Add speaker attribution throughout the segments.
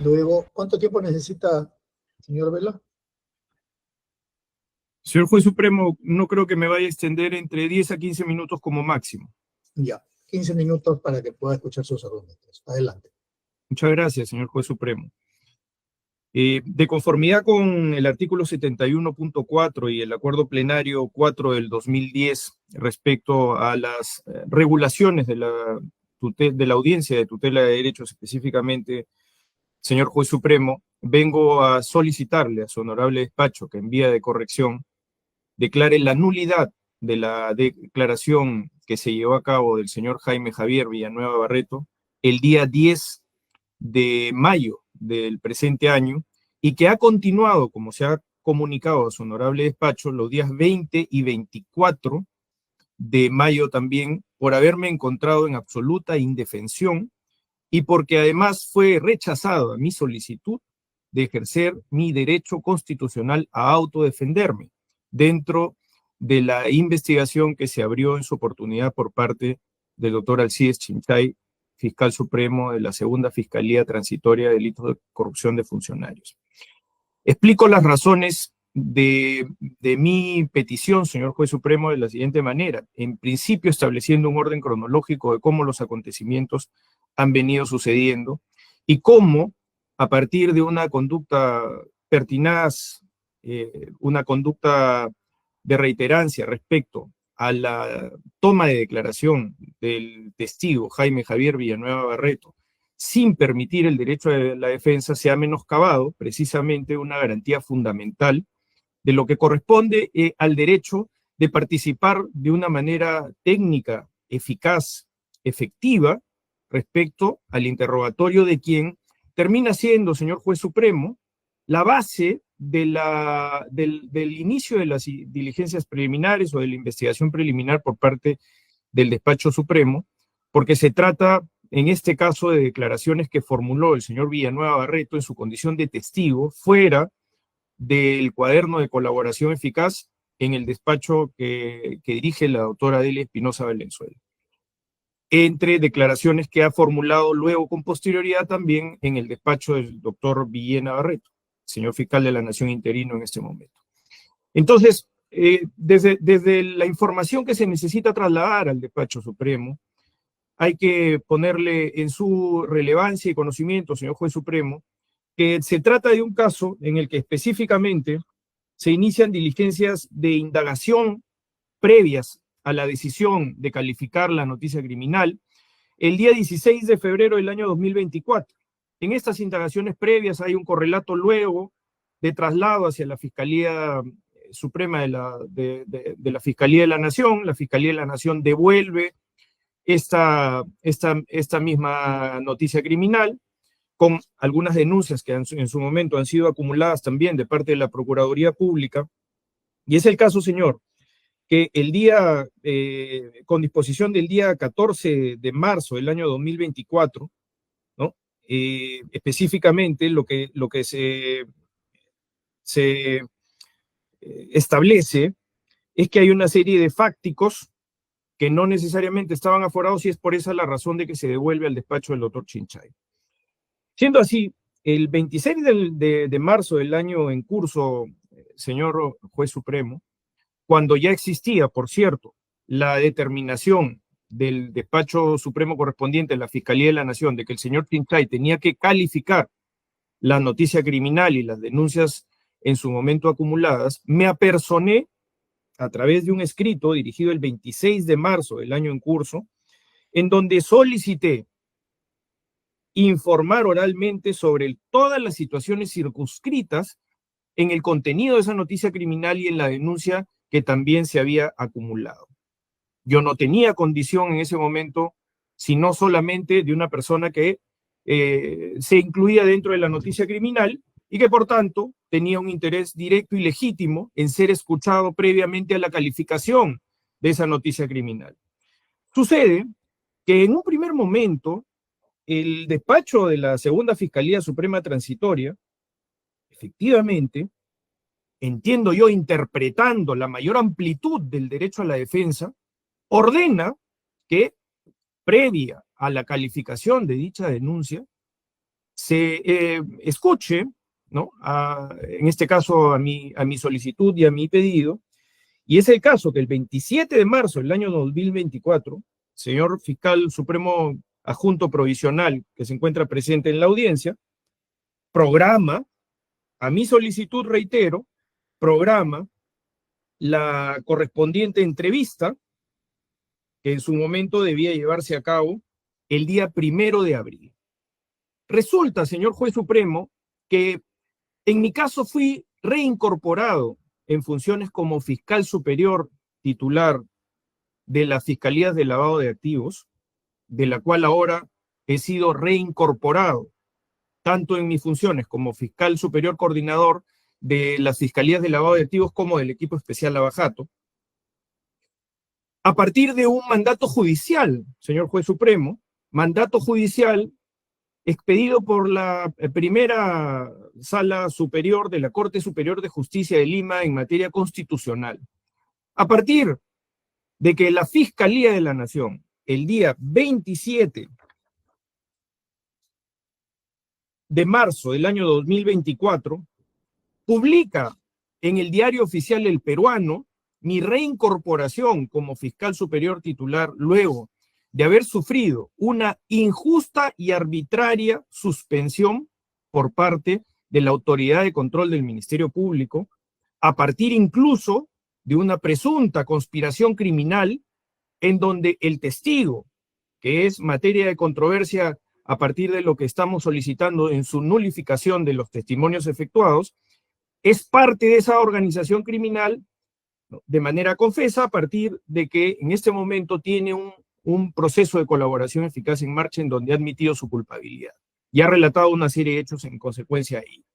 Speaker 1: Luego, ¿cuánto tiempo necesita, señor Vela?
Speaker 2: Señor Juez Supremo, no creo que me vaya a extender entre 10 a 15 minutos como máximo.
Speaker 1: Ya, 15 minutos para que pueda escuchar sus argumentos. Adelante.
Speaker 2: Muchas gracias, señor Juez Supremo. De conformidad con el artículo 71.4 y el acuerdo plenario 4 del 2010 respecto a las regulaciones de la audiencia de tutela de derechos específicamente, señor Juez Supremo, vengo a solicitarle a su honorable despacho que en vía de corrección declare la nulidad de la declaración que se llevó a cabo del señor Jaime Javier Villanueva Barreto el día 10 de mayo del presente año y que ha continuado, como se ha comunicado a su honorable despacho, los días 20 y 24 de mayo también, por haberme encontrado en absoluta indefensión y porque además fue rechazada mi solicitud de ejercer mi derecho constitucional a autodefenderme dentro de la investigación que se abrió en su oportunidad por parte del doctor Alcides Chinchay, fiscal supremo de la Segunda Fiscalía Transitoria de Delitos de Corrupción de Funcionarios. Explico las razones de mi petición, señor Juez Supremo, de la siguiente manera. En principio, estableciendo un orden cronológico de cómo los acontecimientos han venido sucediendo y cómo, a partir de una conducta pertinaz, una conducta de reiterancia respecto a la toma de declaración del testigo Jaime Javier Villanueva Barreto, sin permitir el derecho de la defensa, se ha menoscabado precisamente una garantía fundamental de lo que corresponde al derecho de participar de una manera técnica, eficaz, efectiva, respecto al interrogatorio de quien termina siendo, señor Juez Supremo, la base del inicio de las diligencias preliminares o de la investigación preliminar por parte del Despacho Supremo, porque se trata, en este caso, de declaraciones que formuló el señor Villanueva Barreto en su condición de testigo, fuera del cuaderno de colaboración eficaz en el despacho que dirige la doctora Delia Espinosa Valenzuela, entre declaraciones que ha formulado luego con posterioridad también en el despacho del doctor Villena Barreto, señor fiscal de la Nación interino en este momento. Entonces, desde la información que se necesita trasladar al despacho supremo, hay que ponerle en su relevancia y conocimiento, señor juez supremo, que se trata de un caso en el que específicamente se inician diligencias de indagación previas a la decisión de calificar la noticia criminal el día 16 de febrero del año 2024. En estas indagaciones previas hay un correlato luego de traslado hacia la Fiscalía Suprema de la Fiscalía de la Nación. La Fiscalía de la Nación devuelve esta misma noticia criminal con algunas denuncias que en su momento han sido acumuladas también de parte de la Procuraduría Pública. Y es el caso, señor, que el día, con disposición del día 14 de marzo del año 2024, ¿no? Específicamente lo que se establece es que hay una serie de fácticos que no necesariamente estaban aforados y es por esa la razón de que se devuelve al despacho del doctor Chinchay. Siendo así, el 26 de marzo del año en curso, señor juez supremo, cuando ya existía, por cierto, la determinación del despacho supremo correspondiente de la Fiscalía de la Nación de que el señor Chinchay tenía que calificar la noticia criminal y las denuncias en su momento acumuladas, me apersoné a través de un escrito dirigido el 26 de marzo del año en curso, en donde solicité informar oralmente sobre todas las situaciones circunscritas en el contenido de esa noticia criminal y en la denuncia que también se había acumulado. Yo no tenía condición en ese momento, sino solamente de una persona que se incluía dentro de la noticia criminal y que por tanto tenía un interés directo y legítimo en ser escuchado previamente a la calificación de esa noticia criminal. Sucede que en un primer momento el despacho de la Segunda Fiscalía Suprema Transitoria, efectivamente, entiendo yo, interpretando la mayor amplitud del derecho a la defensa, ordena que, previa a la calificación de dicha denuncia, se escuche, ¿no? En este caso a mi solicitud y a mi pedido, y es el caso que el 27 de marzo del año 2024, señor fiscal supremo adjunto provisional que se encuentra presente en la audiencia, programa, a mi solicitud reitero, programa la correspondiente entrevista que en su momento debía llevarse a cabo el día 1 de abril. Resulta, señor juez supremo, que en mi caso fui reincorporado en funciones como fiscal superior titular de las Fiscalías de Lavado de Activos, de la cual ahora he sido reincorporado, tanto en mis funciones como fiscal superior coordinador de las Fiscalías de Lavado de Activos como del equipo especial Lavajato, a partir de un mandato judicial, señor juez supremo, mandato judicial expedido por la primera sala superior de la Corte Superior de Justicia de Lima en materia constitucional. A partir de que la Fiscalía de la Nación, el día 27 de marzo del año 2024, publica en el Diario Oficial El Peruano mi reincorporación como fiscal superior titular luego de haber sufrido una injusta y arbitraria suspensión por parte de la Autoridad de Control del Ministerio Público, a partir incluso de una presunta conspiración criminal en donde el testigo, que es materia de controversia a partir de lo que estamos solicitando en su nulificación de los testimonios efectuados, es parte de esa organización criminal de manera confesa a partir de que en este momento tiene un proceso de colaboración eficaz en marcha en donde ha admitido su culpabilidad y ha relatado una serie de hechos en consecuencia de ello.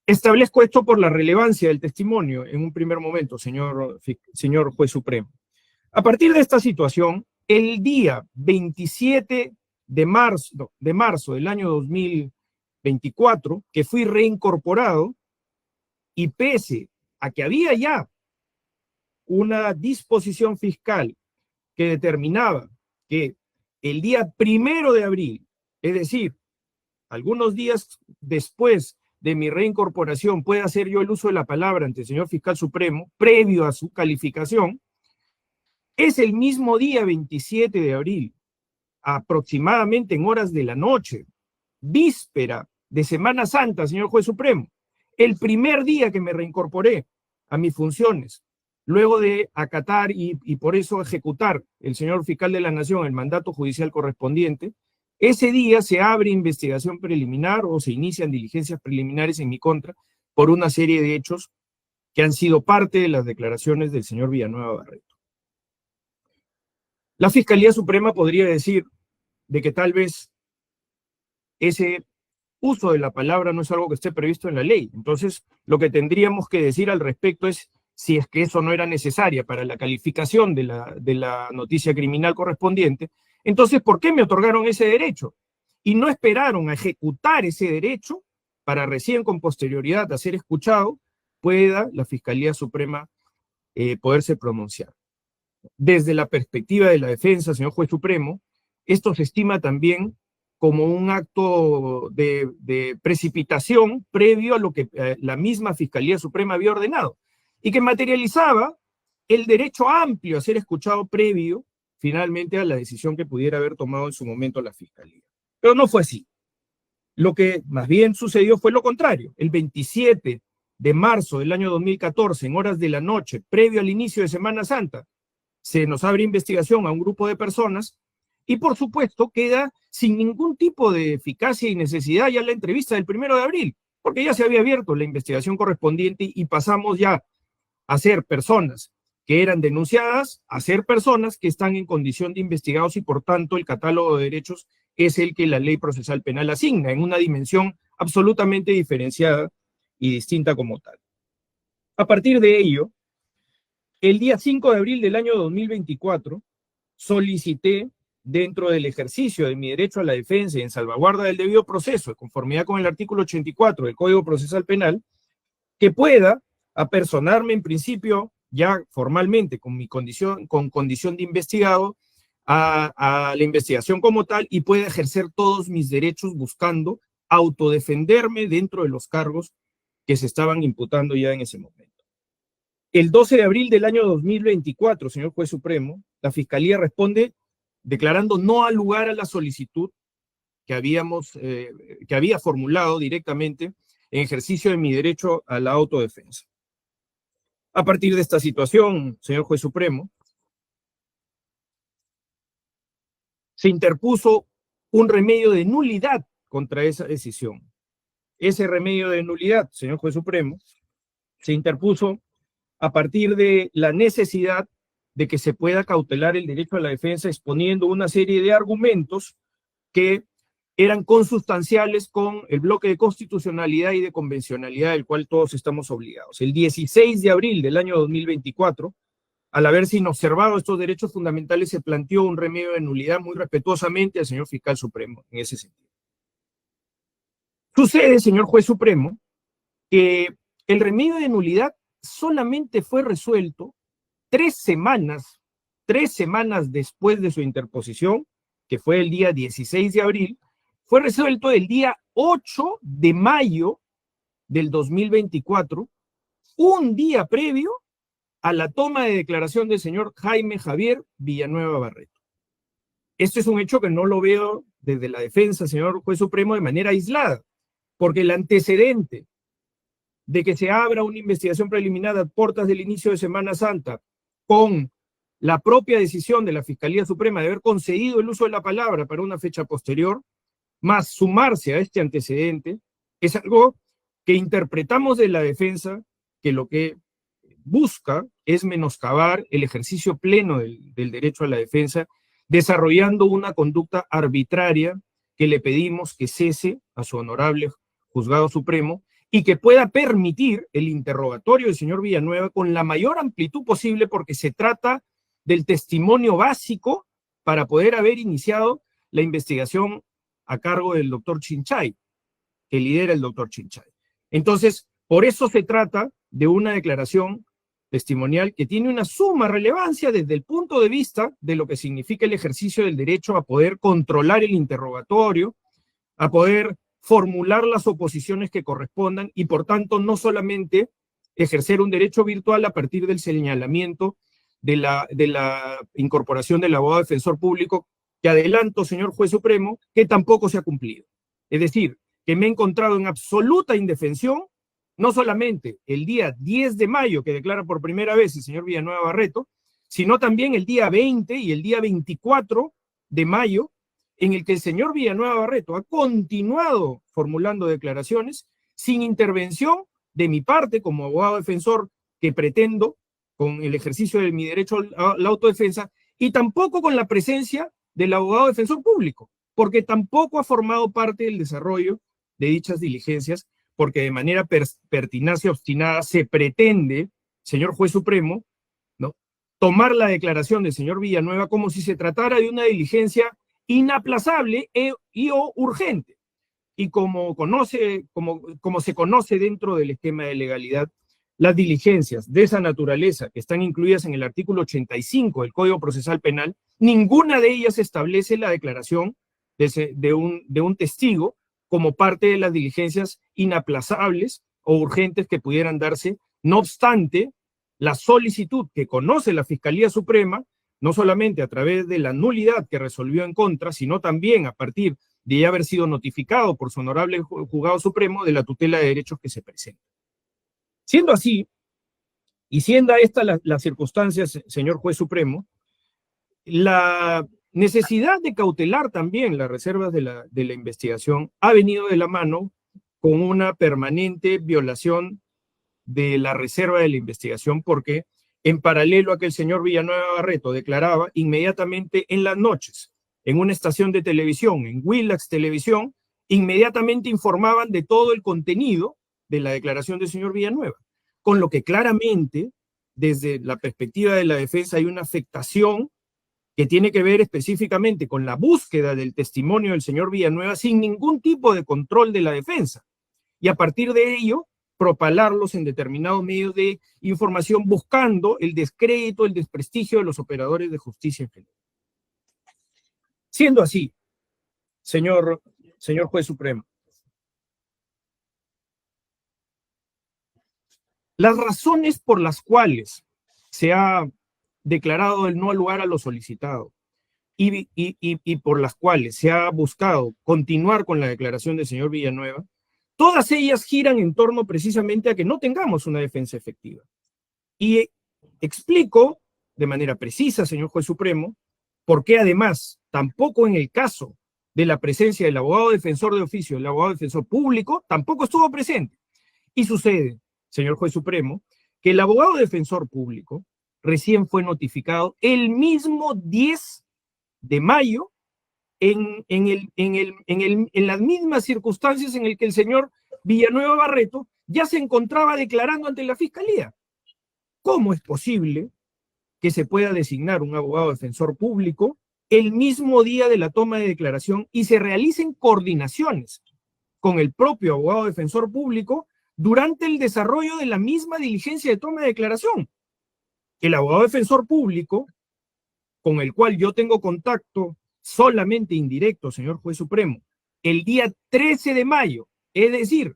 Speaker 2: Establezco esto por la relevancia del testimonio en un primer momento, señor juez supremo. A partir de esta situación, el día 27 de marzo del año 2024, que fui reincorporado, y pese a que había ya una disposición fiscal que determinaba que el día 1 de abril, es decir, algunos días después de mi reincorporación, pueda hacer yo el uso de la palabra ante el señor fiscal supremo, previo a su calificación, es el mismo día 27 de abril, aproximadamente en horas de la noche, víspera de Semana Santa, señor juez supremo, el primer día que me reincorporé a mis funciones, luego de acatar y por eso ejecutar el señor fiscal de la Nación el mandato judicial correspondiente, ese día se abre investigación preliminar o se inician diligencias preliminares en mi contra por una serie de hechos que han sido parte de las declaraciones del señor Villanueva Barreto. La Fiscalía Suprema podría decir de que tal vez ese uso de la palabra no es algo que esté previsto en la ley. Entonces, lo que tendríamos que decir al respecto es si es que eso no era necesaria para la calificación de la noticia criminal correspondiente, entonces, ¿por qué me otorgaron ese derecho? Y no esperaron a ejecutar ese derecho para recién con posterioridad a ser escuchado, pueda la Fiscalía Suprema poderse pronunciar. Desde la perspectiva de la defensa, señor juez supremo, esto se estima también como un acto de precipitación previo a lo que la misma Fiscalía Suprema había ordenado y que materializaba el derecho amplio a ser escuchado previo finalmente a la decisión que pudiera haber tomado en su momento la Fiscalía. Pero no fue así. Lo que más bien sucedió fue lo contrario. El 27 de marzo del año 2014, en horas de la noche, previo al inicio de Semana Santa, se nos abre investigación a un grupo de personas y por supuesto queda sin ningún tipo de eficacia y necesidad ya la entrevista del 1 de abril, porque ya se había abierto la investigación correspondiente y pasamos ya a ser personas que eran denunciadas a ser personas que están en condición de investigados y por tanto el catálogo de derechos es el que la ley procesal penal asigna en una dimensión absolutamente diferenciada y distinta como tal. A partir de ello, el día 5 de abril del año 2024 solicité, dentro del ejercicio de mi derecho a la defensa y en salvaguarda del debido proceso, de conformidad con el artículo 84 del Código Procesal Penal, que pueda apersonarme en principio ya formalmente con condición de investigado a la investigación como tal y pueda ejercer todos mis derechos buscando autodefenderme dentro de los cargos que se estaban imputando ya en ese momento. El 12 de abril del año 2024, señor juez supremo, la Fiscalía responde declarando no al lugar a la solicitud que había formulado directamente en ejercicio de mi derecho a la autodefensa. A partir de esta situación, señor juez supremo, se interpuso un remedio de nulidad contra esa decisión. Ese remedio de nulidad, señor juez supremo, se interpuso a partir de la necesidad de que se pueda cautelar el derecho a la defensa exponiendo una serie de argumentos que eran consustanciales con el bloque de constitucionalidad y de convencionalidad del cual todos estamos obligados. El 16 de abril del año 2024, al haberse inobservado estos derechos fundamentales, se planteó un remedio de nulidad muy respetuosamente al señor fiscal supremo en ese sentido. Sucede, señor juez supremo, que el remedio de nulidad solamente fue resuelto 3 semanas después de su interposición, que fue el día 16 de abril, fue resuelto el día 8 de mayo del 2024, un día previo a la toma de declaración del señor Jaime Javier Villanueva Barreto. Esto es un hecho que no lo veo desde la defensa, señor juez supremo, de manera aislada, porque el antecedente de que se abra una investigación preliminar a puertas del inicio de Semana Santa con la propia decisión de la Fiscalía Suprema de haber concedido el uso de la palabra para una fecha posterior, más sumarse a este antecedente, es algo que interpretamos de la defensa que lo que busca es menoscabar el ejercicio pleno del derecho a la defensa, desarrollando una conducta arbitraria que le pedimos que cese a su honorable juzgado supremo y que pueda permitir el interrogatorio del señor Villanueva con la mayor amplitud posible, porque se trata del testimonio básico para poder haber iniciado la investigación a cargo del doctor Chinchay, que lidera el doctor Chinchay. Entonces, por eso se trata de una declaración testimonial que tiene una suma relevancia desde el punto de vista de lo que significa el ejercicio del derecho a poder controlar el interrogatorio, a poder formular las oposiciones que correspondan y, por tanto, no solamente ejercer un derecho virtual a partir del señalamiento de la incorporación del abogado defensor público, que adelanto, señor juez supremo, que tampoco se ha cumplido. Es decir, que me he encontrado en absoluta indefensión, no solamente el día 10 de mayo, que declara por primera vez el señor Villanueva Barreto, sino también el día 20 y el día 24 de mayo, en el que el señor Villanueva Barreto ha continuado formulando declaraciones sin intervención de mi parte como abogado defensor que pretendo con el ejercicio de mi derecho a la autodefensa, y tampoco con la presencia del abogado defensor público, porque tampoco ha formado parte del desarrollo de dichas diligencias, porque de manera pertinaz y obstinada se pretende, señor juez supremo, ¿no?, tomar la declaración del señor Villanueva como si se tratara de una diligencia inaplazable y o urgente. Y como se conoce dentro del esquema de legalidad, las diligencias de esa naturaleza que están incluidas en el artículo 85 del Código Procesal Penal, ninguna de ellas establece la declaración de un testigo como parte de las diligencias inaplazables o urgentes que pudieran darse. No obstante, la solicitud que conoce la Fiscalía Suprema, no solamente a través de la nulidad que resolvió en contra, sino también a partir de ya haber sido notificado por su honorable juzgado supremo de la tutela de derechos que se presenta. Siendo así, y siendo esta la circunstancia, señor juez supremo, la necesidad de cautelar también las reservas de la investigación ha venido de la mano con una permanente violación de la reserva de la investigación, porque en paralelo a que el señor Villanueva Barreto declaraba, inmediatamente en las noches, en una estación de televisión, en Willax Televisión, inmediatamente informaban de todo el contenido de la declaración del señor Villanueva, con lo que claramente, desde la perspectiva de la defensa, hay una afectación que tiene que ver específicamente con la búsqueda del testimonio del señor Villanueva sin ningún tipo de control de la defensa, y a partir de ello, propalarlos en determinados medios de información buscando el descrédito, el desprestigio de los operadores de justicia en general. Siendo así, señor juez supremo, Las razones por las cuales se ha declarado el no lugar a lo solicitado y por las cuales se ha buscado continuar con la declaración del señor Villanueva, todas ellas giran en torno precisamente a que no tengamos una defensa efectiva. Y explico de manera precisa, señor juez supremo, por qué además tampoco en el caso de la presencia del abogado defensor de oficio, el abogado defensor público, tampoco estuvo presente. Y sucede, señor juez supremo, que el abogado defensor público recién fue notificado el mismo 10 de mayo en las mismas circunstancias en el que el señor Villanueva Barreto ya se encontraba declarando ante la Fiscalía. ¿Cómo es posible que se pueda designar un abogado defensor público el mismo día de la toma de declaración y se realicen coordinaciones con el propio abogado defensor público durante el desarrollo de la misma diligencia de toma de declaración? El abogado defensor público, con el cual yo tengo contacto solamente indirecto, señor juez supremo, el día 13 de mayo, es decir,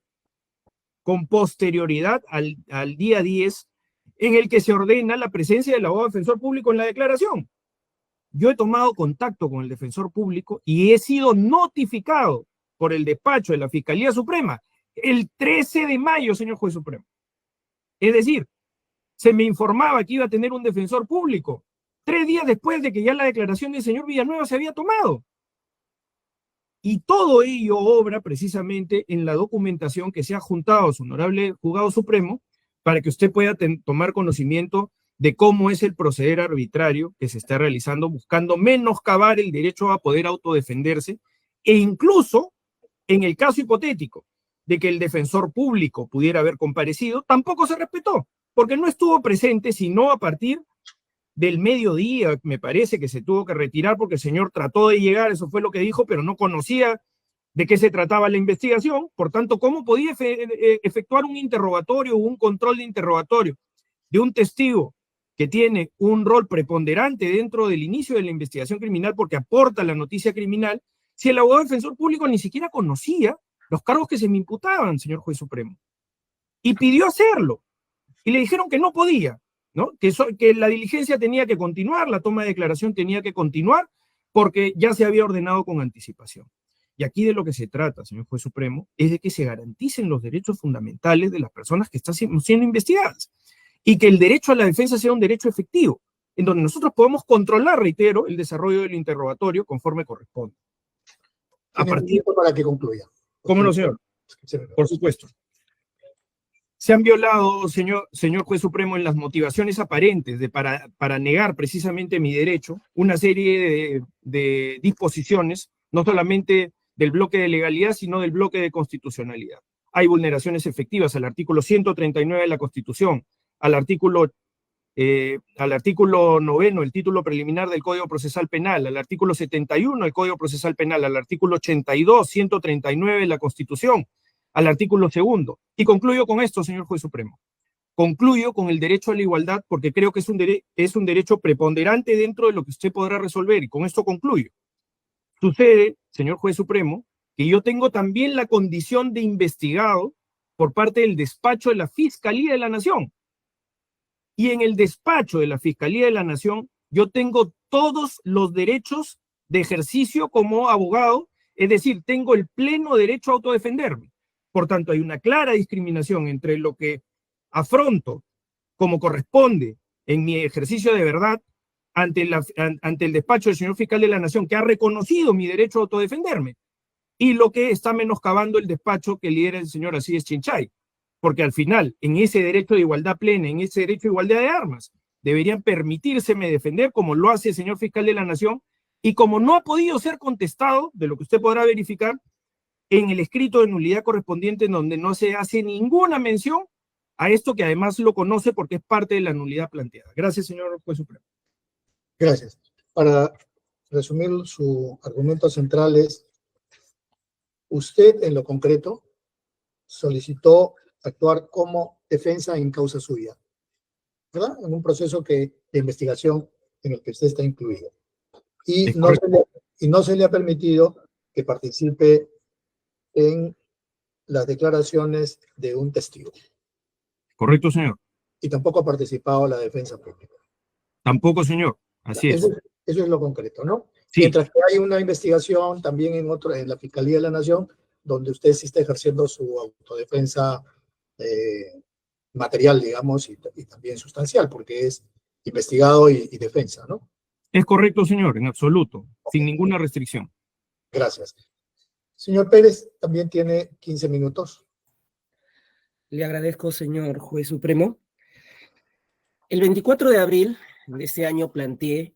Speaker 2: con posterioridad al día 10, en el que se ordena la presencia del abogado defensor público en la declaración. Yo he tomado contacto con el defensor público y he sido notificado por el despacho de la Fiscalía Suprema el 13 de mayo, señor juez supremo. Es decir, se me informaba que iba a tener un defensor público 3 días después de que ya la declaración del señor Villanueva se había tomado. Y todo ello obra precisamente en la documentación que se ha juntado a su honorable juzgado supremo para que usted pueda tomar conocimiento de cómo es el proceder arbitrario que se está realizando buscando menoscabar el derecho a poder autodefenderse e incluso en el caso hipotético de que el defensor público pudiera haber comparecido, tampoco se respetó, porque no estuvo presente sino a partir del mediodía, me parece que se tuvo que retirar porque el señor trató de llegar, eso fue lo que dijo, pero no conocía de qué se trataba la investigación, por tanto, ¿cómo podía efectuar un interrogatorio o un control de interrogatorio de un testigo que tiene un rol preponderante dentro del inicio de la investigación criminal porque aporta la noticia criminal, si el abogado defensor público ni siquiera conocía los cargos que se me imputaban, señor juez supremo? Y pidió hacerlo, y le dijeron que no podía, ¿no? Que la diligencia tenía que continuar, la toma de declaración tenía que continuar, porque ya se había ordenado con anticipación. Y aquí de lo que se trata, señor juez supremo, es de que se garanticen los derechos fundamentales de las personas que están siendo investigadas y que el derecho a la defensa sea un derecho efectivo, en donde nosotros podemos controlar, reitero, el desarrollo del interrogatorio conforme corresponde. A
Speaker 1: Tiene un
Speaker 2: partir...
Speaker 1: tiempo para que concluya.
Speaker 2: ¿Cómo no, señor? Por supuesto. Se han violado, señor juez supremo, en las motivaciones aparentes para negar precisamente mi derecho, una serie de disposiciones, no solamente del bloque de legalidad, sino del bloque de constitucionalidad. Hay vulneraciones efectivas al artículo 139 de la Constitución, al artículo 9, el título preliminar del Código Procesal Penal, al artículo 71 del Código Procesal Penal, al artículo 82, 139 de la Constitución, al artículo 2. Y concluyo con esto, señor juez supremo. Concluyo con el derecho a la igualdad porque creo que es un derecho preponderante dentro de lo que usted podrá resolver, y con esto concluyo. Sucede, señor juez supremo, que yo tengo también la condición de investigado por parte del despacho de la Fiscalía de la Nación. Y en el despacho de la Fiscalía de la Nación yo tengo todos los derechos de ejercicio como abogado, es decir, tengo el pleno derecho a autodefenderme. Por tanto, hay una clara discriminación entre lo que afronto como corresponde en mi ejercicio de verdad ante el despacho del señor fiscal de la Nación, que ha reconocido mi derecho a autodefenderme, y lo que está menoscabando el despacho que lidera el señor Alcides Chinchay. Porque al final, en ese derecho de igualdad plena, en ese derecho de igualdad de armas, deberían permitírseme defender como lo hace el señor fiscal de la Nación, y como no ha podido ser contestado, de lo que usted podrá verificar, en el escrito de nulidad correspondiente, en donde no se hace ninguna mención a esto que además lo conoce porque es parte de la nulidad planteada. Gracias, señor juez supremo.
Speaker 1: Gracias. Para resumir, su argumento central es, usted en lo concreto solicitó actuar como defensa en causa suya, ¿verdad? En un proceso de investigación en el que usted está incluido. Y no se le ha permitido que participe en las declaraciones de un testigo.
Speaker 2: Correcto, señor.
Speaker 1: y tampoco ha participado en la defensa pública.
Speaker 2: Tampoco, señor. Así es.
Speaker 1: Eso es lo concreto, ¿no?
Speaker 2: Sí.
Speaker 1: Mientras que hay una investigación también en la Fiscalía de la Nación, donde usted sí está ejerciendo su autodefensa material, digamos, y también sustancial, porque es investigado y defensa, ¿no?
Speaker 2: Es correcto, señor, en absoluto, sin ninguna restricción.
Speaker 1: Gracias. Señor Pérez, también tiene 15 minutos.
Speaker 3: Le agradezco, señor juez supremo. El 24 de abril de este año planteé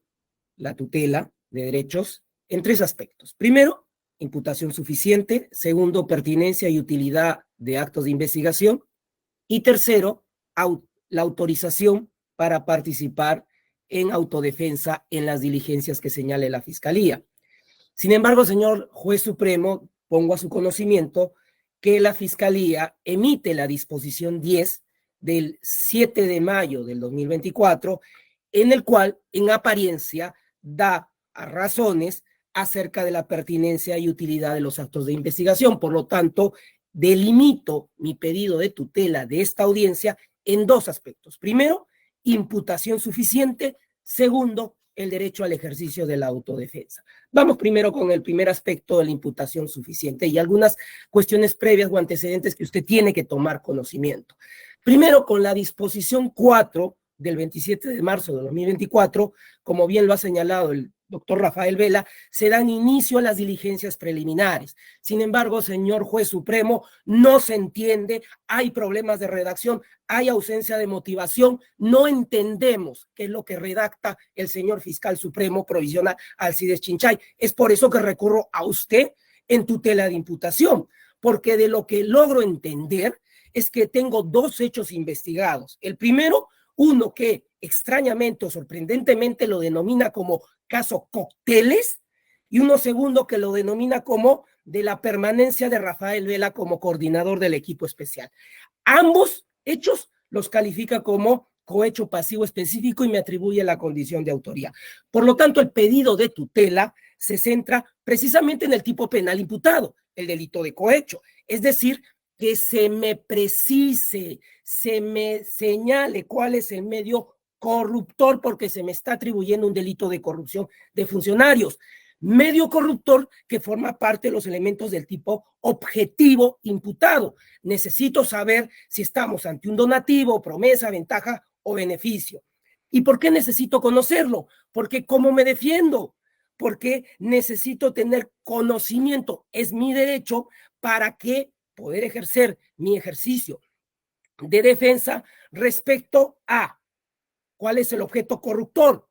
Speaker 3: la tutela de derechos en 3 aspectos. Primero, imputación suficiente. Segundo, pertinencia y utilidad de actos de investigación. Y tercero, la autorización para participar en autodefensa en las diligencias que señale la Fiscalía. Sin embargo, señor juez supremo, pongo a su conocimiento que la Fiscalía emite la disposición 10 del 7 de mayo del 2024, en el cual, en apariencia, da razones acerca de la pertinencia y utilidad de los actos de investigación. Por lo tanto, delimito mi pedido de tutela de esta audiencia en 2 aspectos. Primero, imputación suficiente. Segundo, el derecho al ejercicio de la autodefensa. Vamos primero con el primer aspecto de la imputación suficiente y algunas cuestiones previas o antecedentes que usted tiene que tomar conocimiento. Primero, con la disposición 4 del 27 de marzo de 2024, como bien lo ha señalado el doctor Rafael Vela, se dan inicio a las diligencias preliminares. Sin embargo, señor juez supremo, no se entiende, hay problemas de redacción, hay ausencia de motivación, no entendemos qué es lo que redacta el señor fiscal supremo provisional Alcides Chinchay. Es por eso que recurro a usted en tutela de imputación, porque de lo que logro entender es que tengo 2 hechos investigados. El primero, uno que extrañamente o sorprendentemente lo denomina como caso Cócteles, y uno segundo que lo denomina como de la permanencia de Rafael Vela como coordinador del equipo especial. Ambos hechos los califica como cohecho pasivo específico y me atribuye la condición de autoría. Por lo tanto, el pedido de tutela se centra precisamente en el tipo penal imputado, el delito de cohecho, es decir, que se me precise, se me señale cuál es el medio corruptor, porque se me está atribuyendo un delito de corrupción de funcionarios. Medio corruptor que forma parte de los elementos del tipo objetivo imputado. Necesito saber si estamos ante un donativo, promesa, ventaja o beneficio. ¿Y por qué necesito conocerlo? Porque ¿cómo me defiendo? Porque necesito tener conocimiento. Es mi derecho para que poder ejercer mi ejercicio de defensa respecto a cuál es el objeto corruptor.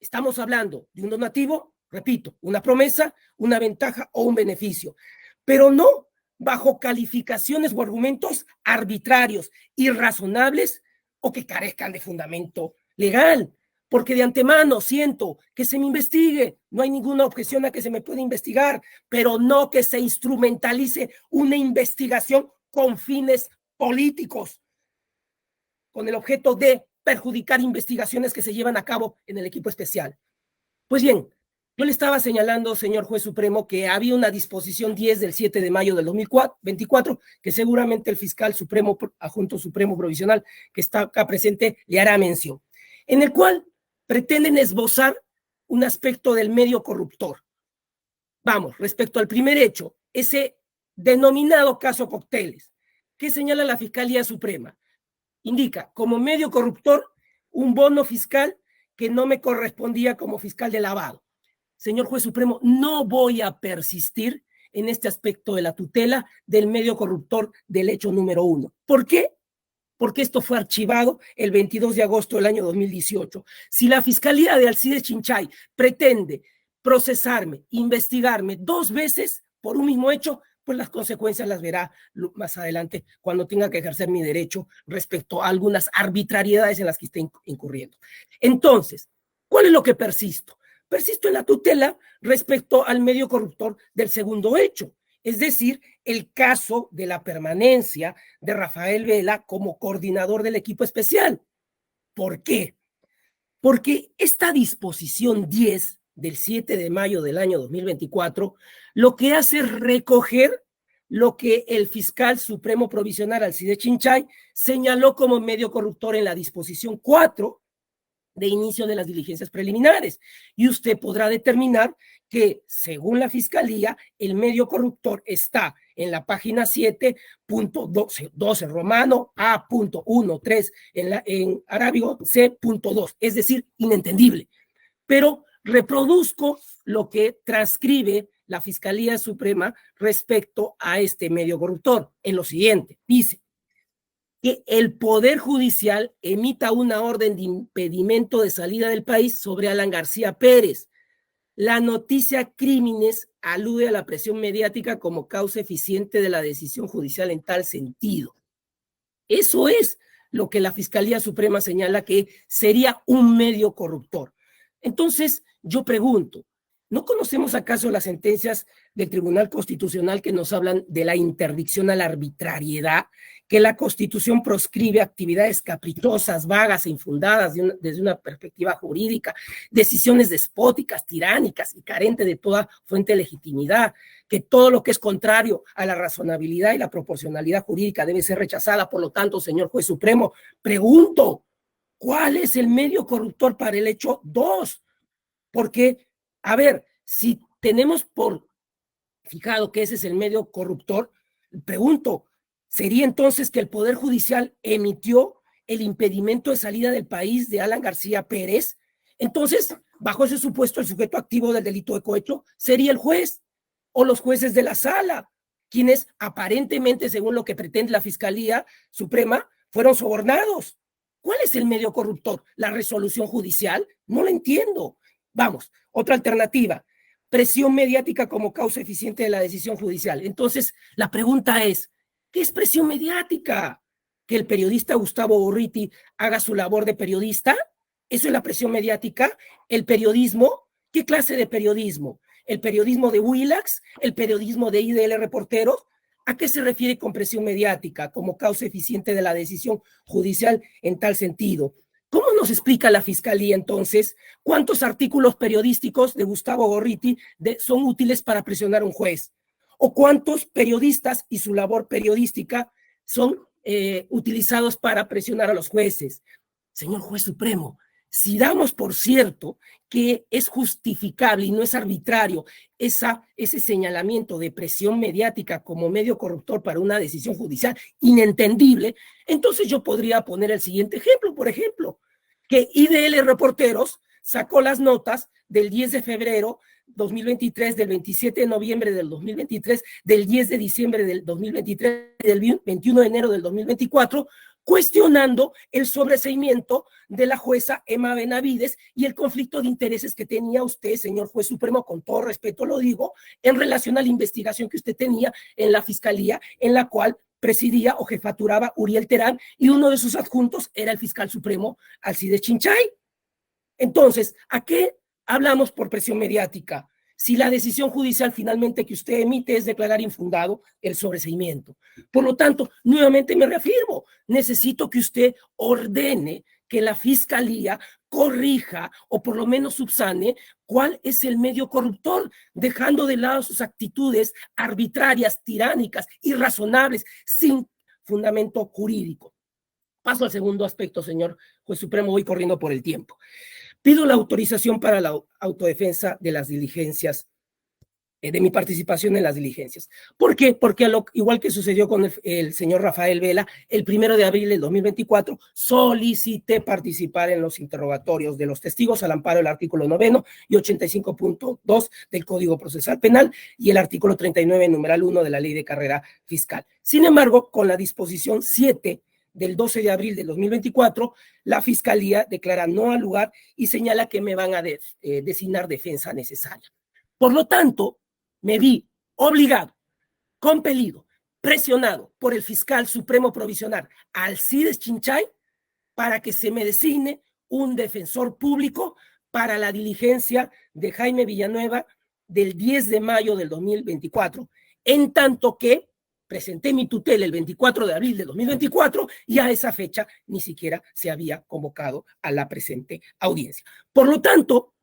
Speaker 3: Estamos hablando de un donativo, repito, una promesa, una ventaja o un beneficio, pero no bajo calificaciones o argumentos arbitrarios, irrazonables o que carezcan de fundamento legal, porque de antemano siento que se me investigue, no hay ninguna objeción a que se me pueda investigar, pero no que se instrumentalice una investigación con fines políticos, con el objeto de perjudicar investigaciones que se llevan a cabo en el equipo especial. Pues bien, yo le estaba señalando, señor juez supremo, que había una disposición 10 del 7 de mayo del 2024, que seguramente el fiscal supremo, adjunto supremo provisional, que está acá presente, le hará mención, en el cual pretenden esbozar un aspecto del medio corruptor. Vamos, respecto al primer hecho, ese denominado caso Cócteles, que señala la Fiscalía Suprema, indica como medio corruptor un bono fiscal que no me correspondía como fiscal de lavado. Señor juez supremo, no voy a persistir en este aspecto de la tutela del medio corruptor del hecho número 1. ¿Por qué? Porque esto fue archivado el 22 de agosto del año 2018. Si la Fiscalía de Alcides Chinchay pretende procesarme, investigarme 2 veces por un mismo hecho, pues las consecuencias las verá más adelante cuando tenga que ejercer mi derecho respecto a algunas arbitrariedades en las que esté incurriendo. Entonces, ¿cuál es lo que persisto? Persisto en la tutela respecto al medio corruptor del segundo hecho, es decir, el caso de la permanencia de Rafael Vela como coordinador del equipo especial. ¿Por qué? Porque esta disposición 10 del 7 de mayo del año 2024 lo que hace es recoger lo que el fiscal supremo provisional Alcides Chinchay señaló como medio corruptor en la disposición 4 de inicio de las diligencias preliminares. Y usted podrá determinar que, según la Fiscalía, el medio corruptor está en la página 7.12 romano, A.13 en arábigo C.2, es decir, inentendible. Pero reproduzco lo que transcribe la Fiscalía Suprema respecto a este medio corruptor en lo siguiente. Dice que el Poder Judicial emita una orden de impedimento de salida del país sobre Alan García Pérez. La noticia crímenes alude a la presión mediática como causa eficiente de la decisión judicial en tal sentido. Eso es lo que la Fiscalía Suprema señala que sería un medio corruptor. Entonces, yo pregunto, ¿no conocemos acaso las sentencias del Tribunal Constitucional que nos hablan de la interdicción a la arbitrariedad, que la Constitución proscribe actividades caprichosas, vagas e infundadas desde una perspectiva jurídica, decisiones despóticas, tiránicas y carentes de toda fuente de legitimidad, que todo lo que es contrario a la razonabilidad y la proporcionalidad jurídica debe ser rechazada? Por lo tanto, señor juez supremo, pregunto, ¿cuál es el medio corruptor para el hecho 2? Porque, a ver, si tenemos por fijado que ese es el medio corruptor, pregunto, ¿sería entonces que el Poder Judicial emitió el impedimento de salida del país de Alan García Pérez? Entonces, bajo ese supuesto, el sujeto activo del delito de cohecho sería el juez o los jueces de la sala, quienes aparentemente, según lo que pretende la Fiscalía Suprema, fueron sobornados. ¿Cuál es el medio corruptor? ¿La resolución judicial? No lo entiendo. Vamos, otra alternativa, presión mediática como causa eficiente de la decisión judicial. Entonces, la pregunta es, ¿qué es presión mediática? ¿Que el periodista Gustavo Gorriti haga su labor de periodista? ¿Eso es la presión mediática? ¿El periodismo? ¿Qué clase de periodismo? ¿El periodismo de Willax? ¿El periodismo de IDL Reporteros? ¿A qué se refiere con presión mediática como causa eficiente de la decisión judicial en tal sentido? ¿Cómo nos explica la Fiscalía entonces cuántos artículos periodísticos de Gustavo Gorriti son útiles para presionar a un juez? ¿O cuántos periodistas y su labor periodística son utilizados para presionar a los jueces? Señor juez supremo, si damos por cierto que es justificable y no es arbitrario ese señalamiento de presión mediática como medio corruptor para una decisión judicial inentendible, entonces yo podría poner el siguiente ejemplo, por ejemplo, que IDL Reporteros sacó las notas del 10 de febrero 2023, del 27 de noviembre del 2023, del 10 de diciembre del 2023 y del 21 de enero del 2024, cuestionando el sobreseimiento de la jueza Emma Benavides y el conflicto de intereses que tenía usted, señor juez supremo, con todo respeto lo digo, en relación a la investigación que usted tenía en la Fiscalía, en la cual presidía o jefaturaba Uriel Terán, y uno de sus adjuntos era el fiscal supremo Alcides Chinchay. Entonces, ¿a qué hablamos por presión mediática? Si la decisión judicial finalmente que usted emite es declarar infundado el sobreseimiento. Por lo tanto, nuevamente me reafirmo, necesito que usted ordene que la Fiscalía corrija o por lo menos subsane cuál es el medio corruptor, dejando de lado sus actitudes arbitrarias, tiránicas, irrazonables, sin fundamento jurídico. Paso al segundo aspecto, señor juez supremo, voy corriendo por el tiempo. Pido la autorización para la autodefensa de las diligencias, de mi participación en las diligencias. ¿Por qué? Porque igual que sucedió con el señor Rafael Vela, el 1 de abril del 2024 solicité participar en los interrogatorios de los testigos al amparo del artículo 9 y 85.2 del Código Procesal Penal y el artículo 39, numeral 1 de la Ley de Carrera Fiscal. Sin embargo, con la disposición 7 del 12 de abril del 2024, la Fiscalía declara no al lugar y señala que me van a designar defensa necesaria. Por lo tanto, me vi obligado, compelido, presionado por el fiscal supremo provisional Alcides Chinchay para que se me designe un defensor público para la diligencia de Jaime Villanueva del 10 de mayo del 2024, en tanto que presenté mi tutela el 24 de abril de 2024 y a esa fecha ni siquiera se había convocado a la presente audiencia. Por lo tanto,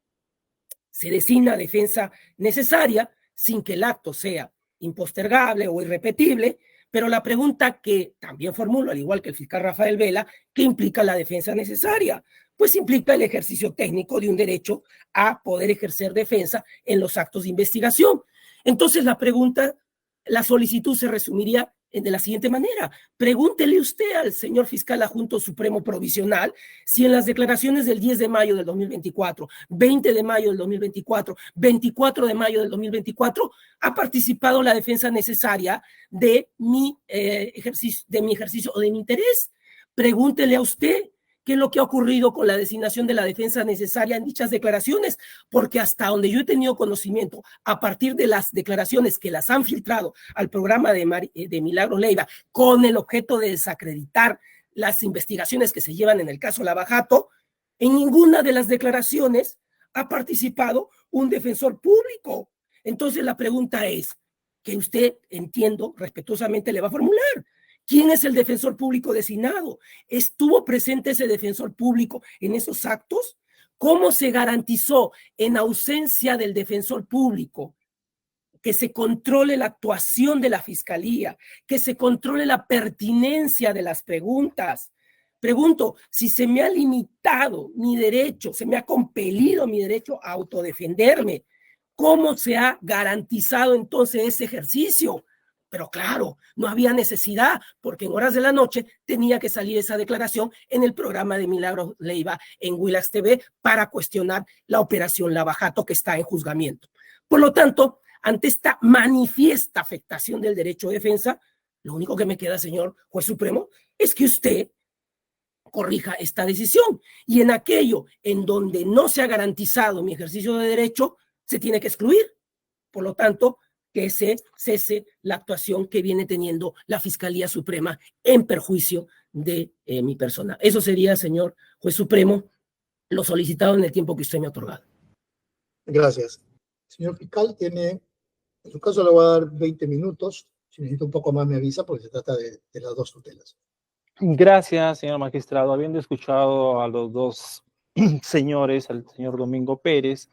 Speaker 3: se designa defensa necesaria sin que el acto sea impostergable o irrepetible, pero la pregunta que también formulo, al igual que el fiscal Rafael Vela, ¿qué implica la defensa necesaria? Pues implica el ejercicio técnico de un derecho a poder ejercer defensa en los actos de investigación. Entonces la solicitud se resumiría de la siguiente manera. Pregúntele usted al señor fiscal adjunto supremo provisional si en las declaraciones del 10 de mayo del 2024, 20 de mayo del 2024, 24 de mayo del 2024, ha participado la defensa necesaria de mi ejercicio o de mi interés. Pregúntele a usted qué es lo que ha ocurrido con la designación de la defensa necesaria en dichas declaraciones, porque hasta donde yo he tenido conocimiento, a partir de las declaraciones que las han filtrado al programa de Milagros Leiva, con el objeto de desacreditar las investigaciones que se llevan en el caso Lava Jato, en ninguna de las declaraciones ha participado un defensor público. Entonces la pregunta es, que usted, entiendo, respetuosamente le va a formular. ¿Quién es el defensor público designado? ¿Estuvo presente ese defensor público en esos actos? ¿Cómo se garantizó, en ausencia del defensor público, que se controle la actuación de la fiscalía, que se controle la pertinencia de las preguntas? Pregunto, si se me ha limitado mi derecho, se me ha compelido mi derecho a autodefenderme, ¿cómo se ha garantizado entonces ese ejercicio? Pero claro, no había necesidad, porque en horas de la noche tenía que salir esa declaración en el programa de Milagros Leiva en Willax TV para cuestionar la operación Lava Jato que está en juzgamiento. Por lo tanto, ante esta manifiesta afectación del derecho de defensa, lo único que me queda, señor juez supremo, es que usted corrija esta decisión. Y en aquello en donde no se ha garantizado mi ejercicio de derecho, se tiene que excluir. Por lo tanto, que se cese la actuación que viene teniendo la Fiscalía Suprema en perjuicio de mi persona. Eso sería, señor juez supremo, lo solicitado en el tiempo que usted me ha otorgado.
Speaker 1: Gracias. Señor fiscal, en su caso le voy a dar 20 minutos. Si necesita un poco más me avisa porque se trata de las dos tutelas.
Speaker 4: Gracias, señor magistrado. Habiendo escuchado a los dos señores, al señor Domingo Pérez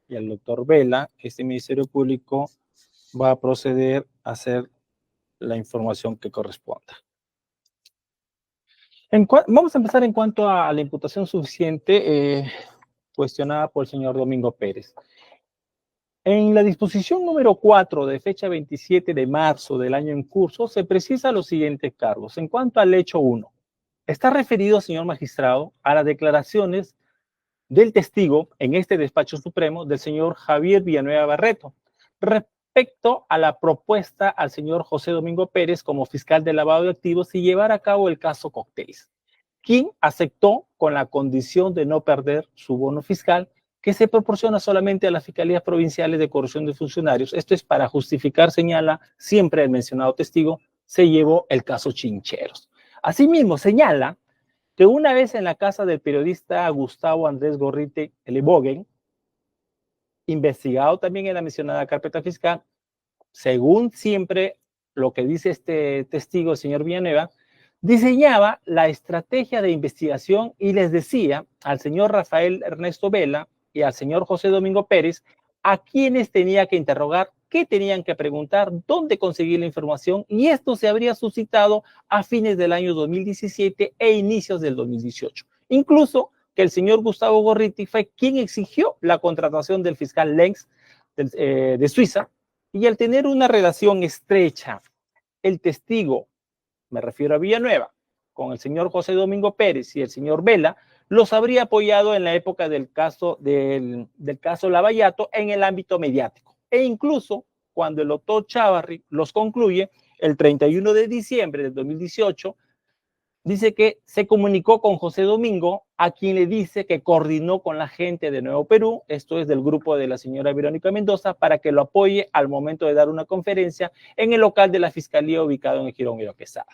Speaker 4: y al doctor Vela, este Ministerio Público va a proceder a hacer la información que corresponda. Vamos a empezar en cuanto a la imputación suficiente cuestionada por el señor Domingo Pérez. En la disposición número 4 de fecha 27 de marzo del año en curso se precisa los siguientes cargos. En cuanto al hecho 1, está referido, señor magistrado, a las declaraciones del testigo en este despacho supremo del señor Javier Villanueva Barreto, respecto a la propuesta al señor José Domingo Pérez como fiscal de lavado de activos y llevar a cabo el caso Cócteles, quien aceptó con la condición de no perder su bono fiscal que se proporciona solamente a las fiscalías provinciales de corrupción de funcionarios. Esto es para justificar, señala siempre el mencionado testigo, se llevó el caso Chincheros. Asimismo, señala que una vez en la casa del periodista Gustavo Andrés Gorriti Elebogen, investigado también en la mencionada carpeta fiscal, según siempre lo que dice este testigo, el señor Villanueva, diseñaba la estrategia de investigación y les decía al señor Rafael Ernesto Vela y al señor José Domingo Pérez a quienes tenía que interrogar, qué tenían que preguntar, dónde conseguir la información, y esto se habría suscitado a fines del año 2017 e inicios del 2018. Incluso que el señor Gustavo Gorriti fue quien exigió la contratación del fiscal Lenz de Suiza, y al tener una relación estrecha, el testigo, me refiero a Villanueva, con el señor José Domingo Pérez y el señor Vela, los habría apoyado en la época del caso Lava Jato en el ámbito mediático. E incluso cuando el doctor Chávarri los concluye, el 31 de diciembre del 2018, dice que se comunicó con José Domingo, a quien le dice que coordinó con la gente de Nuevo Perú, esto es del grupo de la señora Verónica Mendoza, para que lo apoye al momento de dar una conferencia en el local de la Fiscalía ubicado en el Jirón Miro Quesada.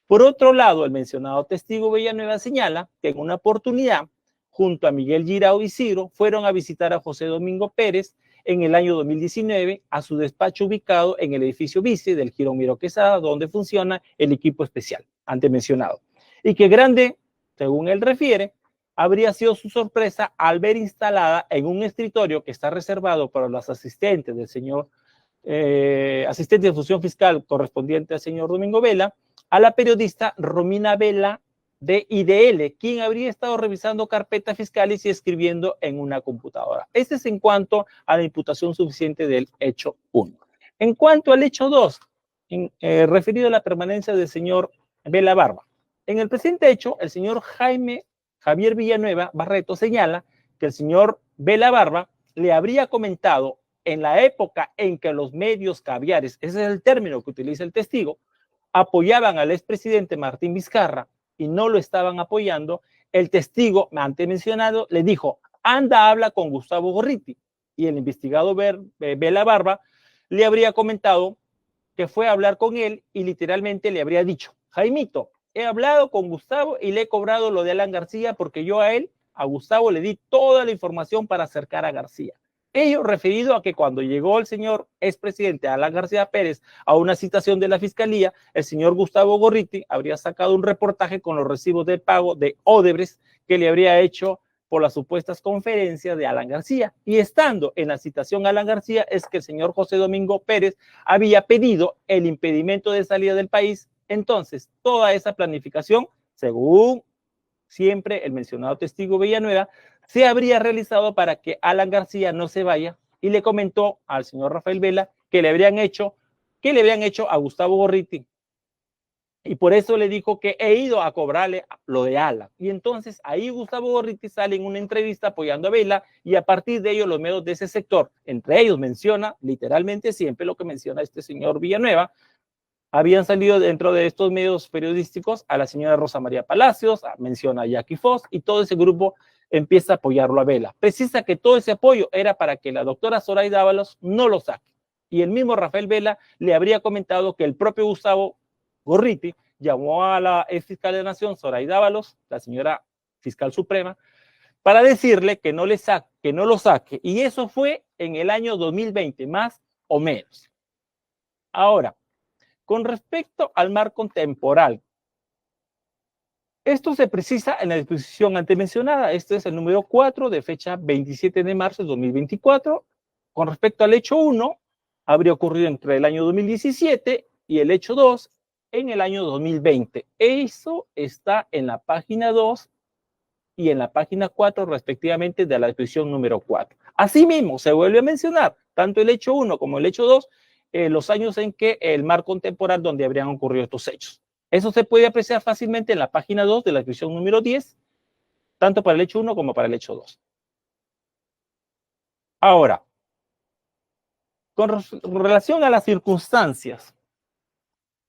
Speaker 4: Por otro lado, el mencionado testigo Villanueva señala que en una oportunidad, junto a Miguel Girao y Ciro, fueron a visitar a José Domingo Pérez en el año 2019 a su despacho ubicado en el edificio Vice del Jirón Miro Quesada, donde funciona el equipo especial, antes mencionado. Y que grande, según él refiere, habría sido su sorpresa al ver instalada en un escritorio que está reservado para los asistentes del señor asistente de función fiscal correspondiente al señor Domingo Vela, a la periodista Romina Vela de IDL, quien habría estado revisando carpetas fiscales y escribiendo en una computadora. Este es en cuanto a la imputación suficiente del hecho 1. En cuanto al hecho 2, referido a la permanencia del señor Vela Barba. En el presente hecho, el señor Javier Villanueva Barreto señala que el señor Vela Barba le habría comentado en la época en que los medios caviares, ese es el término que utiliza el testigo, apoyaban al expresidente Martín Vizcarra y no lo estaban apoyando, el testigo antes mencionado le dijo, anda, habla con Gustavo Gorriti. Y el investigado Vela Barba le habría comentado que fue a hablar con él y literalmente le habría dicho, Jaimito, he hablado con Gustavo y le he cobrado lo de Alan García porque yo a Gustavo le di toda la información para acercar a García. Ello referido a que cuando llegó el señor expresidente Alan García Pérez a una citación de la fiscalía, el señor Gustavo Gorriti habría sacado un reportaje con los recibos de pago de Odebrecht que le habría hecho por las supuestas conferencias de Alan García. Y estando en la citación Alan García es que el señor José Domingo Pérez había pedido el impedimento de salida del país. Entonces, toda esa planificación, según siempre el mencionado testigo Villanueva, se habría realizado para que Alan García no se vaya y le comentó al señor Rafael Vela que le habrían hecho a Gustavo Gorriti. Y por eso le dijo que he ido a cobrarle lo de Alan. Y entonces ahí Gustavo Gorriti sale en una entrevista apoyando a Vela y a partir de ello los medios de ese sector, entre ellos menciona literalmente siempre lo que menciona este señor Villanueva, habían salido dentro de estos medios periodísticos a la señora Rosa María Palacios, menciona a Jackie Foss y todo ese grupo empieza a apoyarlo a Vela. Precisa que todo ese apoyo era para que la doctora Zoraida Ábalos no lo saque. Y el mismo Rafael Vela le habría comentado que el propio Gustavo Gorriti llamó a la ex fiscal de la Nación, Zoraida Ábalos, la señora fiscal suprema, para decirle que no lo saque. Y eso fue en el año 2020, más o menos. Ahora, con respecto al marco temporal, esto se precisa en la disposición antes mencionada. Este es el número 4 de fecha 27 de marzo de 2024. Con respecto al hecho 1, habría ocurrido entre el año 2017 y el hecho 2 en el año 2020. Eso está en la página 2 y en la página 4 respectivamente de la disposición número 4. Asimismo, se vuelve a mencionar tanto el hecho 1 como el hecho 2, los años en que el marco temporal donde habrían ocurrido estos hechos. Eso se puede apreciar fácilmente en la página 2 de la disposición número 10, tanto para el hecho 1 como para el hecho 2. Ahora, con relación a las circunstancias,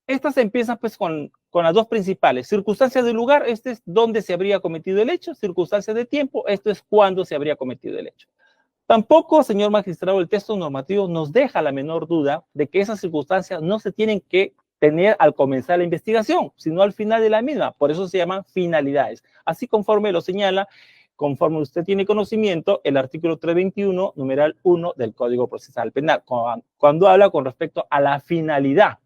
Speaker 4: estas empiezan pues con las dos principales. Circunstancias de lugar, este es donde se habría cometido el hecho. Circunstancias de tiempo, esto es cuándo se habría cometido el hecho. Tampoco, señor magistrado, el texto normativo nos deja la menor duda de que esas circunstancias no se tienen que tener al comenzar la investigación, sino al final de la misma. Por eso se llaman finalidades. Así conforme lo señala, conforme usted tiene conocimiento, el artículo 321, numeral 1 del Código Procesal Penal, cuando habla con respecto a la finalidad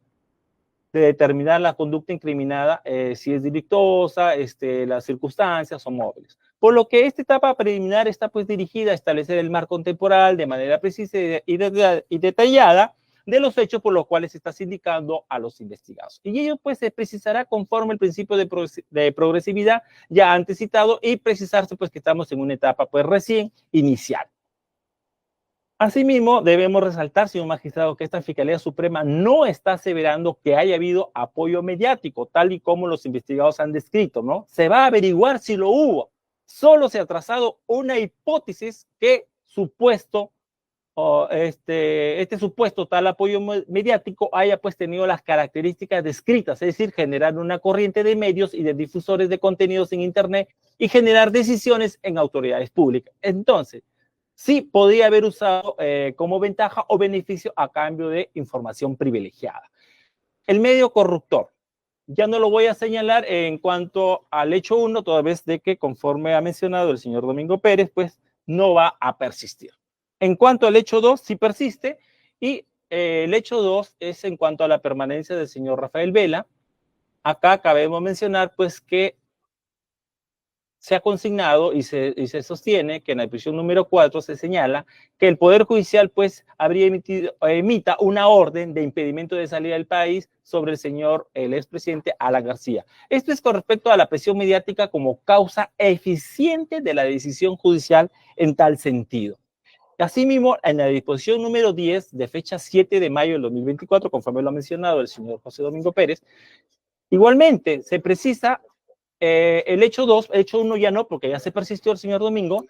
Speaker 4: de determinar la conducta incriminada, si es delictuosa, las circunstancias o móviles. Por lo que esta etapa preliminar está pues dirigida a establecer el marco temporal de manera precisa y detallada de los hechos por los cuales se está sindicando a los investigados. Y ello pues se precisará conforme el principio de progresividad ya antes citado y precisarse pues que estamos en una etapa pues recién inicial. Asimismo, debemos resaltar, señor magistrado, que esta Fiscalía Suprema no está aseverando que haya habido apoyo mediático, tal y como los investigados han descrito, ¿no? Se va a averiguar si lo hubo. Solo se ha trazado una hipótesis que este supuesto tal apoyo mediático haya pues tenido las características descritas, es decir, generar una corriente de medios y de difusores de contenidos en Internet y generar decisiones en autoridades públicas. Entonces, sí podría haber usado como ventaja o beneficio a cambio de información privilegiada. El medio corruptor. Ya no lo voy a señalar en cuanto al hecho 1, toda vez de que, conforme ha mencionado el señor Domingo Pérez, pues no va a persistir. En cuanto al hecho 2, sí persiste, y el hecho 2 es en cuanto a la permanencia del señor Rafael Vela. Acá cabemos mencionar, pues, que se ha consignado y se sostiene que en la disposición número 4 se señala que el Poder Judicial pues emita una orden de impedimento de salida del país sobre el expresidente Alan García. Esto es con respecto a la presión mediática como causa eficiente de la decisión judicial en tal sentido. Asimismo, en la disposición número 10 de fecha 7 de mayo del 2024, conforme lo ha mencionado el señor José Domingo Pérez, igualmente se precisa el hecho 2, el hecho 1 ya no, porque ya se persistió el señor Domingo,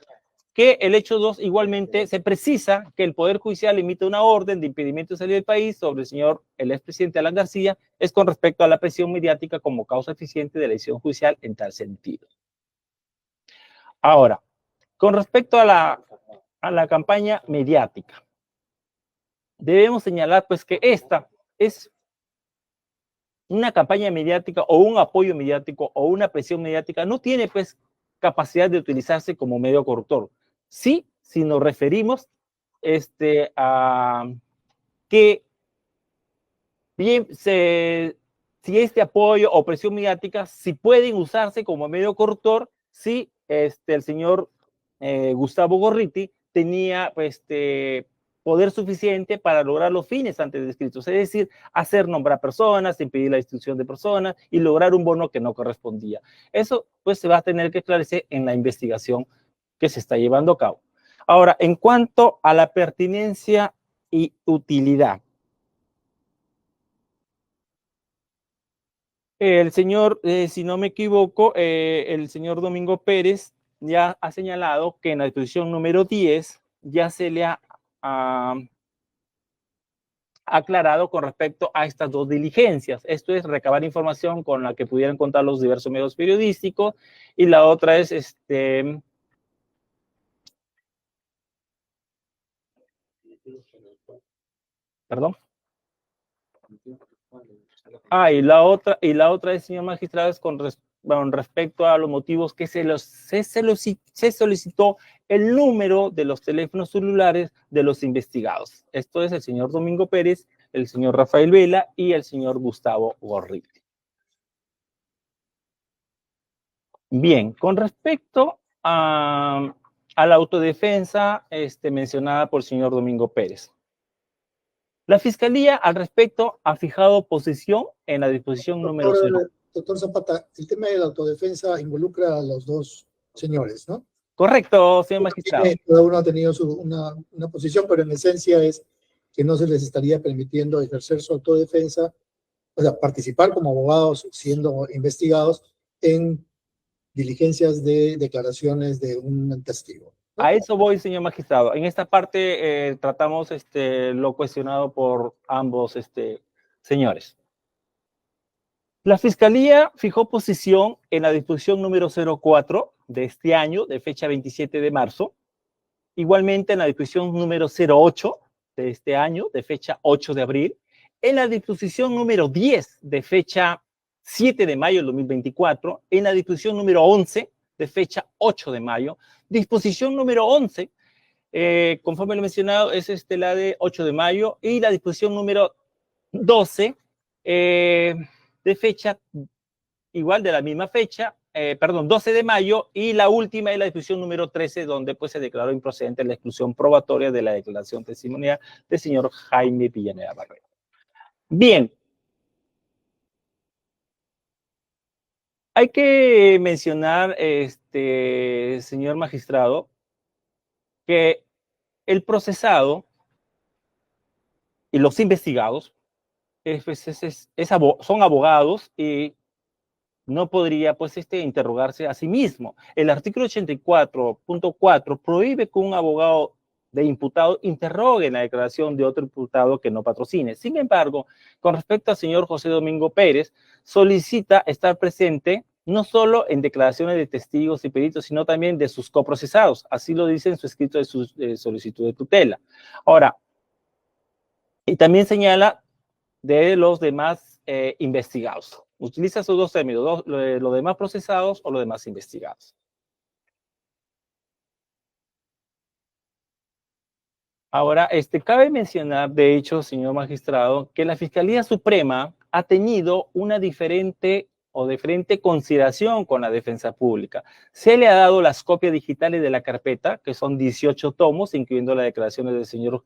Speaker 4: que el hecho 2 igualmente se precisa que el Poder Judicial emite una orden de impedimento de salida del país sobre el expresidente Alan García, es con respecto a la presión mediática como causa eficiente de la decisión judicial en tal sentido. Ahora, con respecto a la campaña mediática, debemos señalar pues que esta es una campaña mediática o un apoyo mediático o una presión mediática, no tiene pues capacidad de utilizarse como medio corruptor. Sí, si nos referimos a que bien si este apoyo o presión mediática si pueden usarse como medio corruptor, si el señor Gustavo Gorriti tenía poder suficiente para lograr los fines antes descritos, es decir, hacer nombrar personas, impedir la destitución de personas y lograr un bono que no correspondía. Eso pues se va a tener que esclarecer en la investigación que se está llevando a cabo. Ahora, en cuanto a la pertinencia y utilidad, el señor, si no me equivoco, el señor Domingo Pérez ya ha señalado que en la disposición número 10 ya se le ha aclarado con respecto a estas dos diligencias. Esto es recabar información con la que pudieran contar los diversos medios periodísticos y la otra es perdón. Y la otra es, señor magistrado, es con respecto a los motivos que se solicitó el número de los teléfonos celulares de los investigados. Esto es el señor Domingo Pérez, el señor Rafael Vela y el señor Gustavo Gorriti. Bien, con respecto a la autodefensa mencionada por el señor Domingo Pérez. La Fiscalía al respecto ha fijado posición en la disposición número 0.
Speaker 1: Doctor Zapata, el tema de la autodefensa involucra a los dos señores, ¿no?
Speaker 4: Correcto, señor magistrado.
Speaker 1: Cada uno ha tenido una posición, pero en esencia es que no se les estaría permitiendo ejercer su autodefensa, o sea, participar como abogados siendo investigados en diligencias de declaraciones de un testigo.
Speaker 4: A eso voy, señor magistrado. En esta parte tratamos lo cuestionado por ambos señores. La Fiscalía fijó posición en la disposición número 04 de este año, de fecha 27 de marzo. Igualmente en la disposición número 08 de este año, de fecha 8 de abril. En la disposición número 10 de fecha 7 de mayo del 2024. En la disposición número 11 de fecha 8 de mayo. Disposición número 11, conforme lo mencionado, es la de 8 de mayo. Y la disposición número 12, de fecha, igual de la misma fecha, 12 de mayo, y la última es la disposición número 13, donde pues se declaró improcedente la exclusión probatoria de la declaración testimonial del señor Jaime Villanueva Barrera. Bien. Hay que mencionar, señor magistrado, que el procesado y los investigados son abogados y no podría pues interrogarse a sí mismo. El artículo 84.4 prohíbe que un abogado de imputado interrogue en la declaración de otro imputado que no patrocine. Sin embargo, con respecto al señor José Domingo Pérez, solicita estar presente no solo en declaraciones de testigos y peritos, sino también de sus coprocesados. Así lo dice en su escrito de su solicitud de tutela. Ahora, y también señala de los demás investigados. Utiliza esos dos términos, los demás procesados o los demás investigados. Ahora, cabe mencionar, de hecho, señor magistrado, que la Fiscalía Suprema ha tenido una diferente o diferente consideración con la defensa pública. Se le ha dado las copias digitales de la carpeta, que son 18 tomos, incluyendo las declaraciones del señor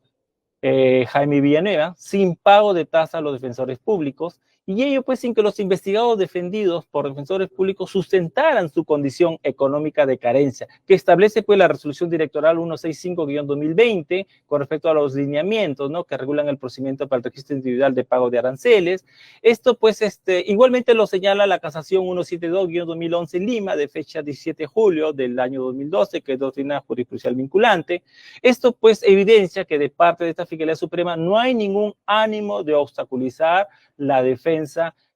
Speaker 4: Jaime Villanueva, sin pago de tasa a los defensores públicos, y ello pues sin que los investigados defendidos por defensores públicos sustentaran su condición económica de carencia, que establece pues la resolución directoral 165-2020 con respecto a los lineamientos, ¿no?, que regulan el procedimiento para el registro individual de pago de aranceles. Esto pues igualmente lo señala la casación 172-2011 Lima, de fecha 17 de julio del año 2012, que es doctrina jurisprudencial vinculante. Esto pues evidencia que de parte de esta Fiscalía Suprema no hay ningún ánimo de obstaculizar la defensa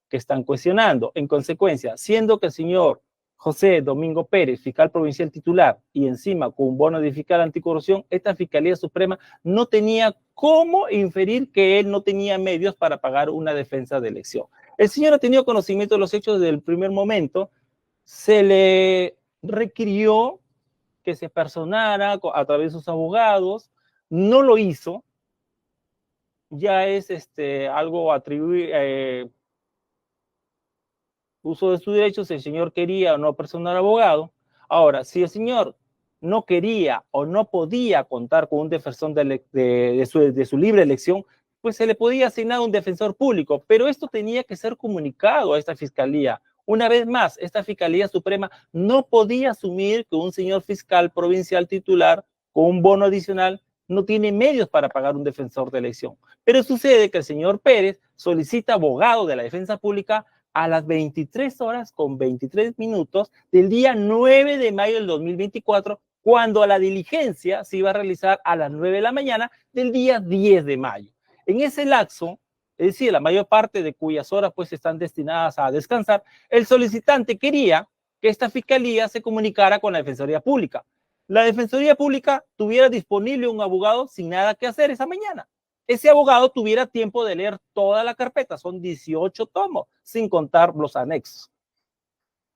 Speaker 4: que están cuestionando. En consecuencia, siendo que el señor José Domingo Pérez, fiscal provincial titular, y encima con un bono de fiscal anticorrupción, esta Fiscalía Suprema no tenía cómo inferir que él no tenía medios para pagar una defensa de elección. El señor ha tenido conocimiento de los hechos desde el primer momento, se le requirió que se personara a través de sus abogados, no lo hizo, ya es algo atribuir, uso de sus derechos, si el señor quería o no personar abogado. Ahora, si el señor no quería o no podía contar con un defensor de su libre elección, pues se le podía asignar un defensor público, pero esto tenía que ser comunicado a esta fiscalía. Una vez más, esta Fiscalía Suprema no podía asumir que un señor fiscal provincial titular con un bono adicional no tiene medios para pagar un defensor de elección. Pero sucede que el señor Pérez solicita abogado de la defensa pública a las 23 horas con 23 minutos del día 9 de mayo del 2024, cuando la diligencia se iba a realizar a las 9 de la mañana del día 10 de mayo. En ese lapso, es decir, la mayor parte de cuyas horas pues están destinadas a descansar, el solicitante quería que esta fiscalía se comunicara con la Defensoría Pública. La Defensoría Pública tuviera disponible un abogado sin nada que hacer esa mañana. Ese abogado tuviera tiempo de leer toda la carpeta, son 18 tomos, sin contar los anexos.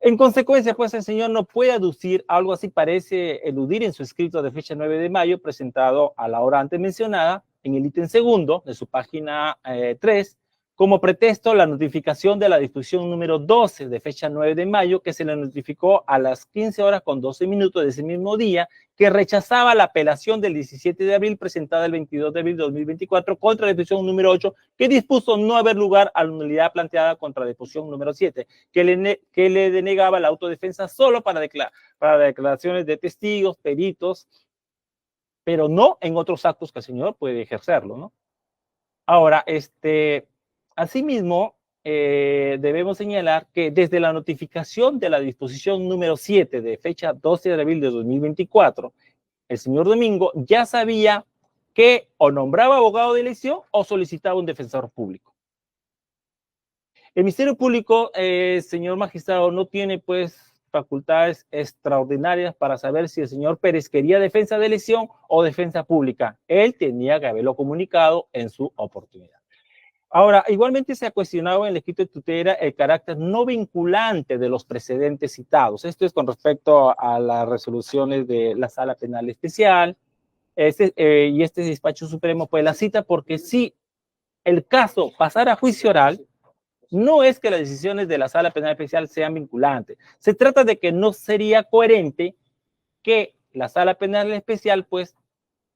Speaker 4: En consecuencia, pues el señor no puede aducir, algo así parece eludir en su escrito de fecha 9 de mayo, presentado a la hora antes mencionada, en el ítem segundo de su página 3, como pretexto la notificación de la disposición número 12 de fecha 9 de mayo, que se le notificó a las 15 horas con 12 minutos de ese mismo día, que rechazaba la apelación del 17 de abril presentada el 22 de abril de 2024 contra la disposición número 8, que dispuso no haber lugar a la nulidad planteada contra la disposición número 7, que le denegaba la autodefensa solo para declaraciones de testigos, peritos, pero no en otros actos que el señor puede ejercerlo, ¿no? Ahora, asimismo, debemos señalar que desde la notificación de la disposición número 7 de fecha 12 de abril de 2024, el señor Domingo ya sabía que o nombraba abogado de elección o solicitaba un defensor público. El Ministerio Público, señor magistrado, no tiene pues facultades extraordinarias para saber si el señor Pérez quería defensa de elección o defensa pública. Él tenía que haberlo comunicado en su oportunidad. Ahora, igualmente se ha cuestionado en el escrito de tutela el carácter no vinculante de los precedentes citados. Esto es con respecto a las resoluciones de la Sala Penal Especial y este despacho supremo, pues la cita porque si el caso pasara a juicio oral, no es que las decisiones de la Sala Penal Especial sean vinculantes. Se trata de que no sería coherente que la Sala Penal Especial, pues,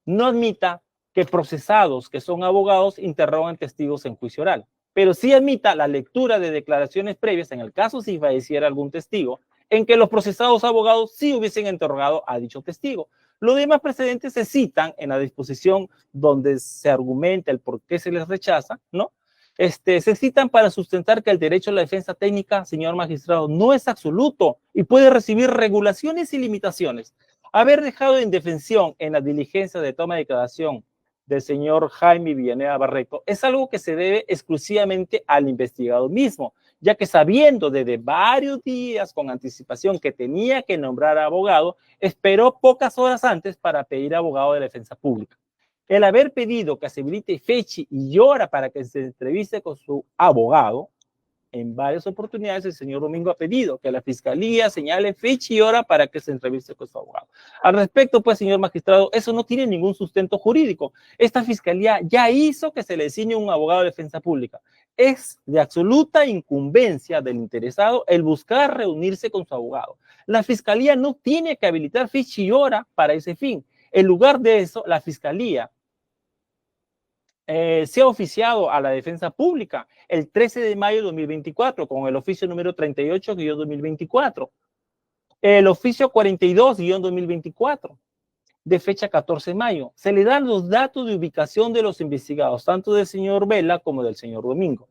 Speaker 4: no admita que procesados que son abogados interrogan testigos en juicio oral, pero sí admita la lectura de declaraciones previas, en el caso si falleciera algún testigo, en que los procesados abogados sí hubiesen interrogado a dicho testigo. Los demás precedentes se citan en la disposición donde se argumenta el por qué se les rechaza, ¿no? Se citan para sustentar que el derecho a la defensa técnica, señor magistrado, no es absoluto y puede recibir regulaciones y limitaciones. Haber dejado de indefensión en la diligencia de toma de declaración del señor Jaime Villanueva Barreto es algo que se debe exclusivamente al investigado mismo, ya que sabiendo desde varios días con anticipación que tenía que nombrar abogado, esperó pocas horas antes para pedir abogado de la defensa pública. El haber pedido que se habilite fecha y hora para que se entreviste con su abogado en varias oportunidades el señor Domingo ha pedido que la Fiscalía señale fecha y hora para que se entreviste con su abogado. Al respecto, pues, señor magistrado, eso no tiene ningún sustento jurídico. Esta Fiscalía ya hizo que se le designe un abogado de defensa pública. Es de absoluta incumbencia del interesado el buscar reunirse con su abogado. La Fiscalía no tiene que habilitar fecha y hora para ese fin. En lugar de eso, la Fiscalía se ha oficiado a la defensa pública el 13 de mayo de 2024 con el oficio número 38-2024, el oficio 42-2024 de fecha 14 de mayo. Se le dan los datos de ubicación de los investigados, tanto del señor Vela como del señor Domingo.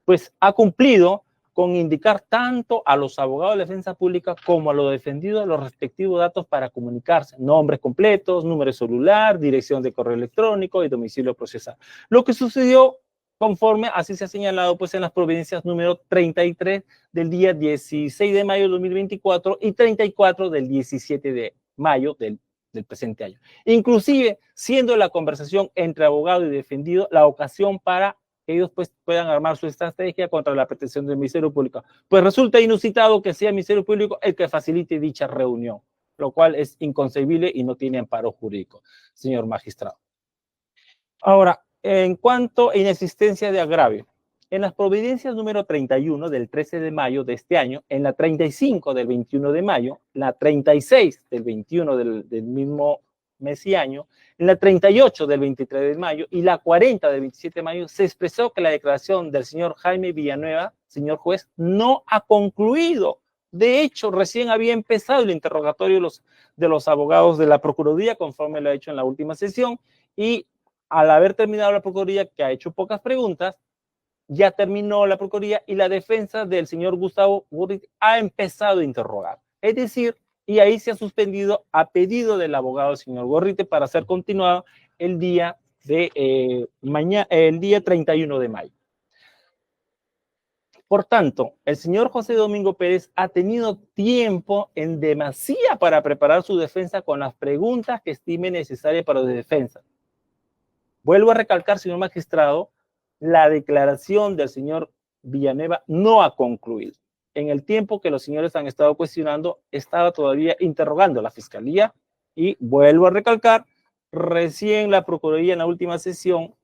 Speaker 4: Pues ha cumplido con indicar tanto a los abogados de defensa pública como a los defendidos los respectivos datos para comunicarse, nombres completos, número de celular, dirección de correo electrónico y domicilio procesal. Lo que sucedió conforme así se ha señalado pues en las providencias número 33 del día 16 de mayo de 2024 y 34 del 17 de mayo del presente año. Inclusive siendo la conversación entre abogado y defendido la ocasión para que ellos pues puedan armar su estrategia contra la pretensión del Ministerio Público. Pues resulta inusitado que sea el Ministerio Público el que facilite dicha reunión, lo cual es inconcebible y no tiene amparo jurídico, señor magistrado. Ahora, en cuanto a inexistencia de agravio, en las providencias número 31 del 13 de mayo de este año, en la 35 del 21 de mayo, la 36 del 21 del mismo mes y año, en la 38 del 23 de mayo y la 40 del 27 de mayo se expresó que la declaración del señor Jaime Villanueva, señor juez, no ha concluido. De hecho, recién había empezado el interrogatorio de los abogados de la Procuraduría, conforme lo ha hecho en la última sesión, y al haber terminado la Procuraduría, que ha hecho pocas preguntas, ya terminó la Procuraduría y la defensa del señor Gustavo Gurrit ha empezado a interrogar. Es decir, y ahí se ha suspendido a pedido del abogado del señor Gorrite para ser continuado el día el día 31 de mayo. Por tanto, el señor José Domingo Pérez ha tenido tiempo en demasía para preparar su defensa con las preguntas que estime necesarias para su defensa. Vuelvo a recalcar, señor magistrado, la declaración del señor Villanueva no ha concluido. En el tiempo que los señores han estado cuestionando, estaba todavía interrogando a la Fiscalía y vuelvo a recalcar, recién la Procuraduría en la última sesión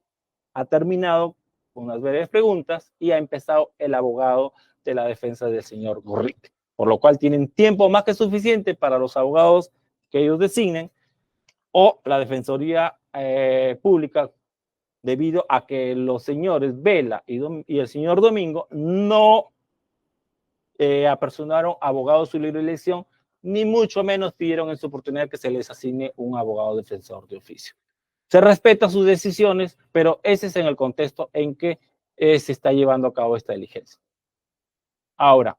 Speaker 4: ha terminado con unas breves preguntas y ha empezado el abogado de la defensa del señor Gorrite, por lo cual tienen tiempo más que suficiente para los abogados que ellos designen o la Defensoría Pública, debido a que los señores Vela y el señor Domingo no apersonaron abogados de su libre elección, ni mucho menos pidieron en su oportunidad que se les asigne un abogado defensor de oficio. Se respeta sus decisiones, pero ese es en el contexto en que se está llevando a cabo esta diligencia. Ahora,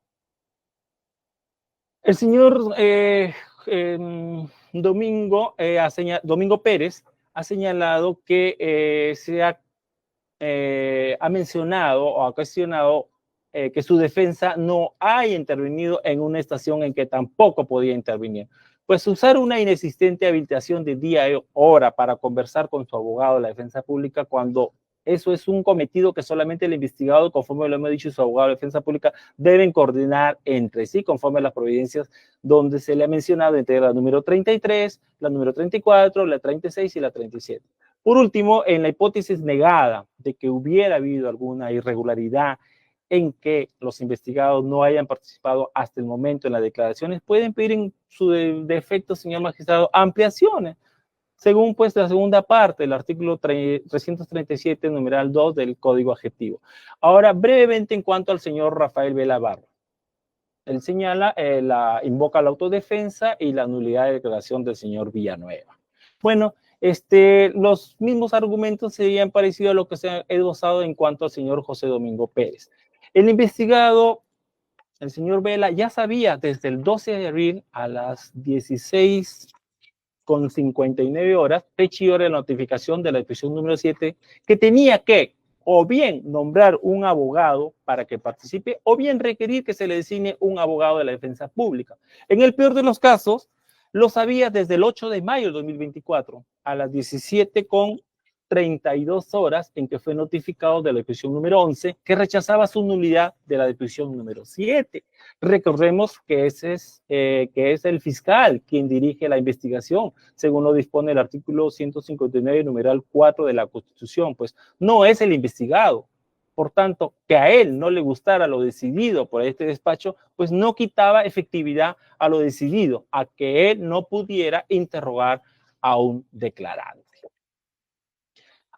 Speaker 4: el señor Domingo Pérez ha señalado que ha mencionado o ha cuestionado que su defensa no haya intervenido en una estación en que tampoco podía intervenir. Pues usar una inexistente habilitación de día y hora para conversar con su abogado de la defensa pública cuando eso es un cometido que solamente el investigado, conforme lo hemos dicho, y su abogado de defensa pública deben coordinar entre sí conforme a las providencias donde se le ha mencionado entre la número 33, la número 34, la 36 y la 37. Por último, en la hipótesis negada de que hubiera habido alguna irregularidad en que los investigados no hayan participado hasta el momento en las declaraciones, pueden pedir en su defecto, señor magistrado, ampliaciones, según pues la segunda parte del artículo 337, numeral 2 del Código Adjetivo. Ahora, brevemente en cuanto al señor Rafael Vela Barra. Él señala, invoca la autodefensa y la nulidad de declaración del señor Villanueva. Bueno, los mismos argumentos serían parecidos a lo que se ha esbozado en cuanto al señor José Domingo Pérez. El investigado, el señor Vela, ya sabía desde el 12 de abril a las 16:59 horas, fecha y hora de la notificación de la disposición número 7, que tenía que o bien nombrar un abogado para que participe o bien requerir que se le designe un abogado de la defensa pública. En el peor de los casos, lo sabía desde el 8 de mayo de 2024 a las 17:30 32 horas en que fue notificado de la disposición número 11 que rechazaba su nulidad de la disposición número 7. Recordemos que es el fiscal quien dirige la investigación, según lo dispone el artículo 159, numeral 4 de la Constitución, pues no es el investigado. Por tanto, que a él no le gustara lo decidido por este despacho, pues no quitaba efectividad a lo decidido, a que él no pudiera interrogar a un declarante.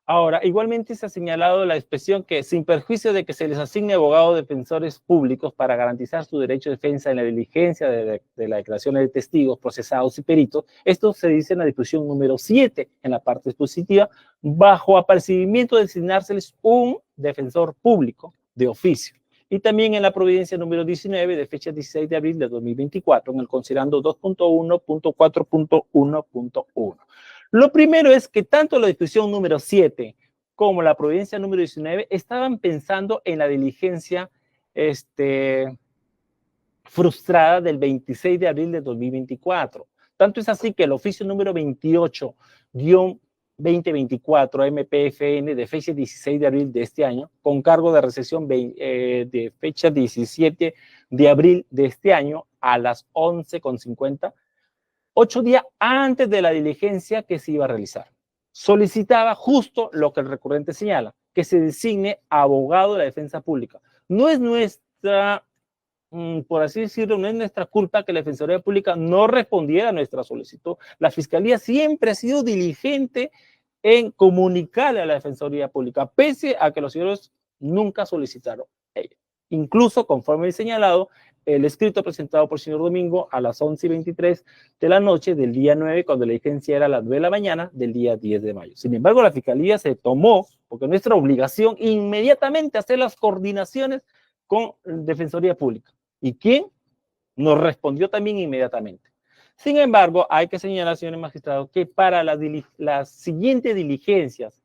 Speaker 4: Ahora, igualmente se ha señalado la expresión que, sin perjuicio de que se les asigne abogados defensores públicos para garantizar su derecho de defensa en la diligencia de la declaración de testigos, procesados y peritos, esto se dice en la disposición número 7, en la parte expositiva, bajo apercibimiento de designárseles un defensor público de oficio. Y también en la providencia número 19, de fecha 16 de abril de 2024, en el considerando 2.1.4.1.1. Lo primero es que tanto la disposición número 7 como la providencia número 19 estaban pensando en la diligencia frustrada del 26 de abril de 2024. Tanto es así que el oficio número 28-2024 MPFN de fecha 16 de abril de este año, con cargo de recepción de fecha 17 de abril de este año a las 11:50, 8 días antes de la diligencia que se iba a realizar. Solicitaba justo lo que el recurrente señala, que se designe abogado de la defensa pública. No es nuestra, por así decirlo, no es nuestra culpa que la Defensoría Pública no respondiera a nuestra solicitud. La Fiscalía siempre ha sido diligente en comunicarle a la Defensoría Pública, pese a que los señores nunca solicitaron ello. Incluso, conforme señalado, el escrito presentado por el señor Domingo a las 11:23 de la noche del día 9, cuando la diligencia era a las 9 de la mañana del día 10 de mayo. Sin embargo, la Fiscalía se tomó, porque es nuestra obligación, inmediatamente hacer las coordinaciones con Defensoría Pública. ¿Y quién? Nos respondió también inmediatamente. Sin embargo, hay que señalar, señores magistrados, que para las siguientes diligencias,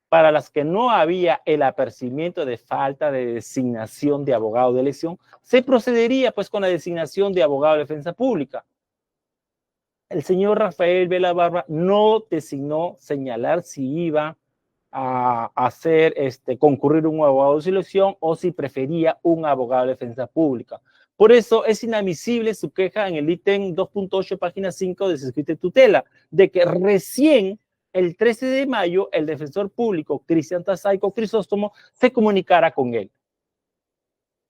Speaker 4: para las que no había el apercibimiento de falta de designación de abogado de elección, se procedería pues con la designación de abogado de defensa pública. El señor Rafael Vela Barba no designó señalar si iba a hacer concurrir un abogado de selección o si prefería un abogado de defensa pública. Por eso es inadmisible su queja en el ítem 2.8, página 5 de su escrito de tutela, de que recién el 13 de mayo, el defensor público Cristian Tasaico Crisóstomo se comunicara con él.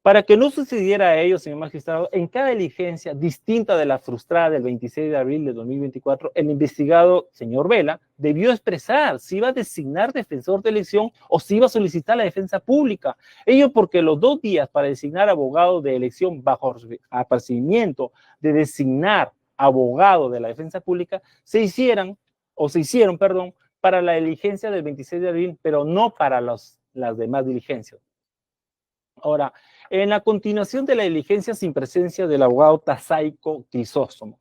Speaker 4: Para que no sucediera ello, señor magistrado, en cada diligencia distinta de la frustrada del 26 de abril de 2024, el investigado, señor Vela, debió expresar si iba a designar defensor de elección o si iba a solicitar la defensa pública. Ello porque los 2 días para designar abogado de elección bajo apercibimiento de designar abogado de la defensa pública se hicieron, para la diligencia del 26 de abril, pero no para las demás diligencias. Ahora, en la continuación de la diligencia sin presencia del abogado Tasaico Crisóstomo,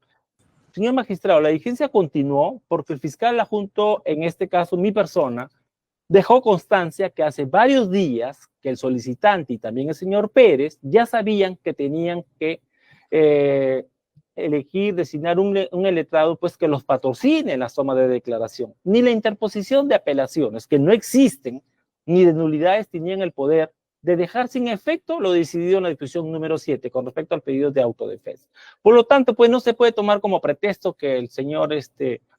Speaker 4: señor magistrado, la diligencia continuó porque el fiscal adjunto, en este caso mi persona, dejó constancia que hace varios días que el solicitante y también el señor Pérez ya sabían que tenían que elegir, designar un letrado pues que los patrocine en la toma de declaración. Ni la interposición de apelaciones, que no existen, ni de nulidades tenían el poder de dejar sin efecto lo decidido en la disposición número 7 con respecto al pedido de autodefensa. Por lo tanto, pues no se puede tomar como pretexto que el señor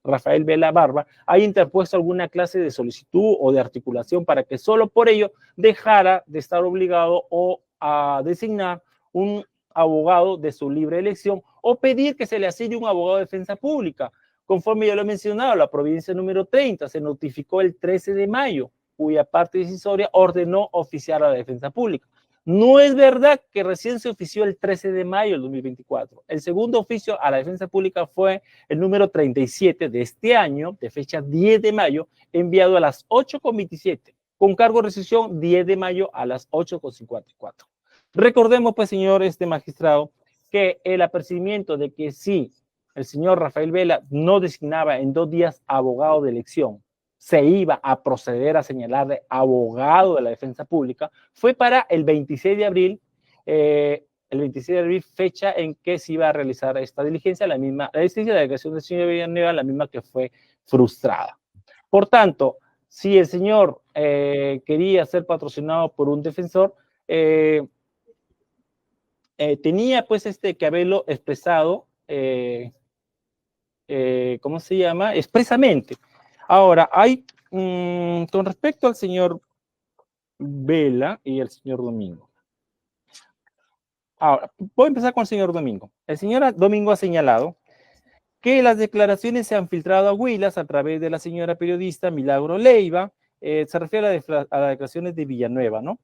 Speaker 4: Rafael Vela Barba haya interpuesto alguna clase de solicitud o de articulación para que solo por ello dejara de estar obligado o a designar un abogado de su libre elección o pedir que se le asigne un abogado de defensa pública. Conforme ya lo he mencionado, la providencia número 30 se notificó el 13 de mayo, cuya parte decisoria ordenó oficiar a la defensa pública. No es verdad que recién se ofició el 13 de mayo del 2024. El segundo oficio a la defensa pública fue el número 37 de este año, de fecha 10 de mayo, enviado a las 8:27, con cargo de resolución 10 de mayo a las 8:54. Recordemos, pues, señor magistrado, que el apercibimiento de que si el señor Rafael Vela no designaba en 2 días abogado de elección, se iba a proceder a señalar de abogado de la defensa pública, fue para el 26 de abril, fecha en que se iba a realizar esta diligencia, la diligencia de la declaración del señor Villanueva, la misma que fue frustrada. Por tanto, si el señor quería ser patrocinado por un defensor, tenía pues que haberlo expresado, ¿cómo se llama? Expresamente. Ahora, hay, con respecto al señor Vela y el señor Domingo. Ahora, voy a empezar con el señor Domingo. El señor Domingo ha señalado que las declaraciones se han filtrado a Huilas a través de la señora periodista Milagro Leiva. Se refiere a las declaraciones de Villanueva, ¿no?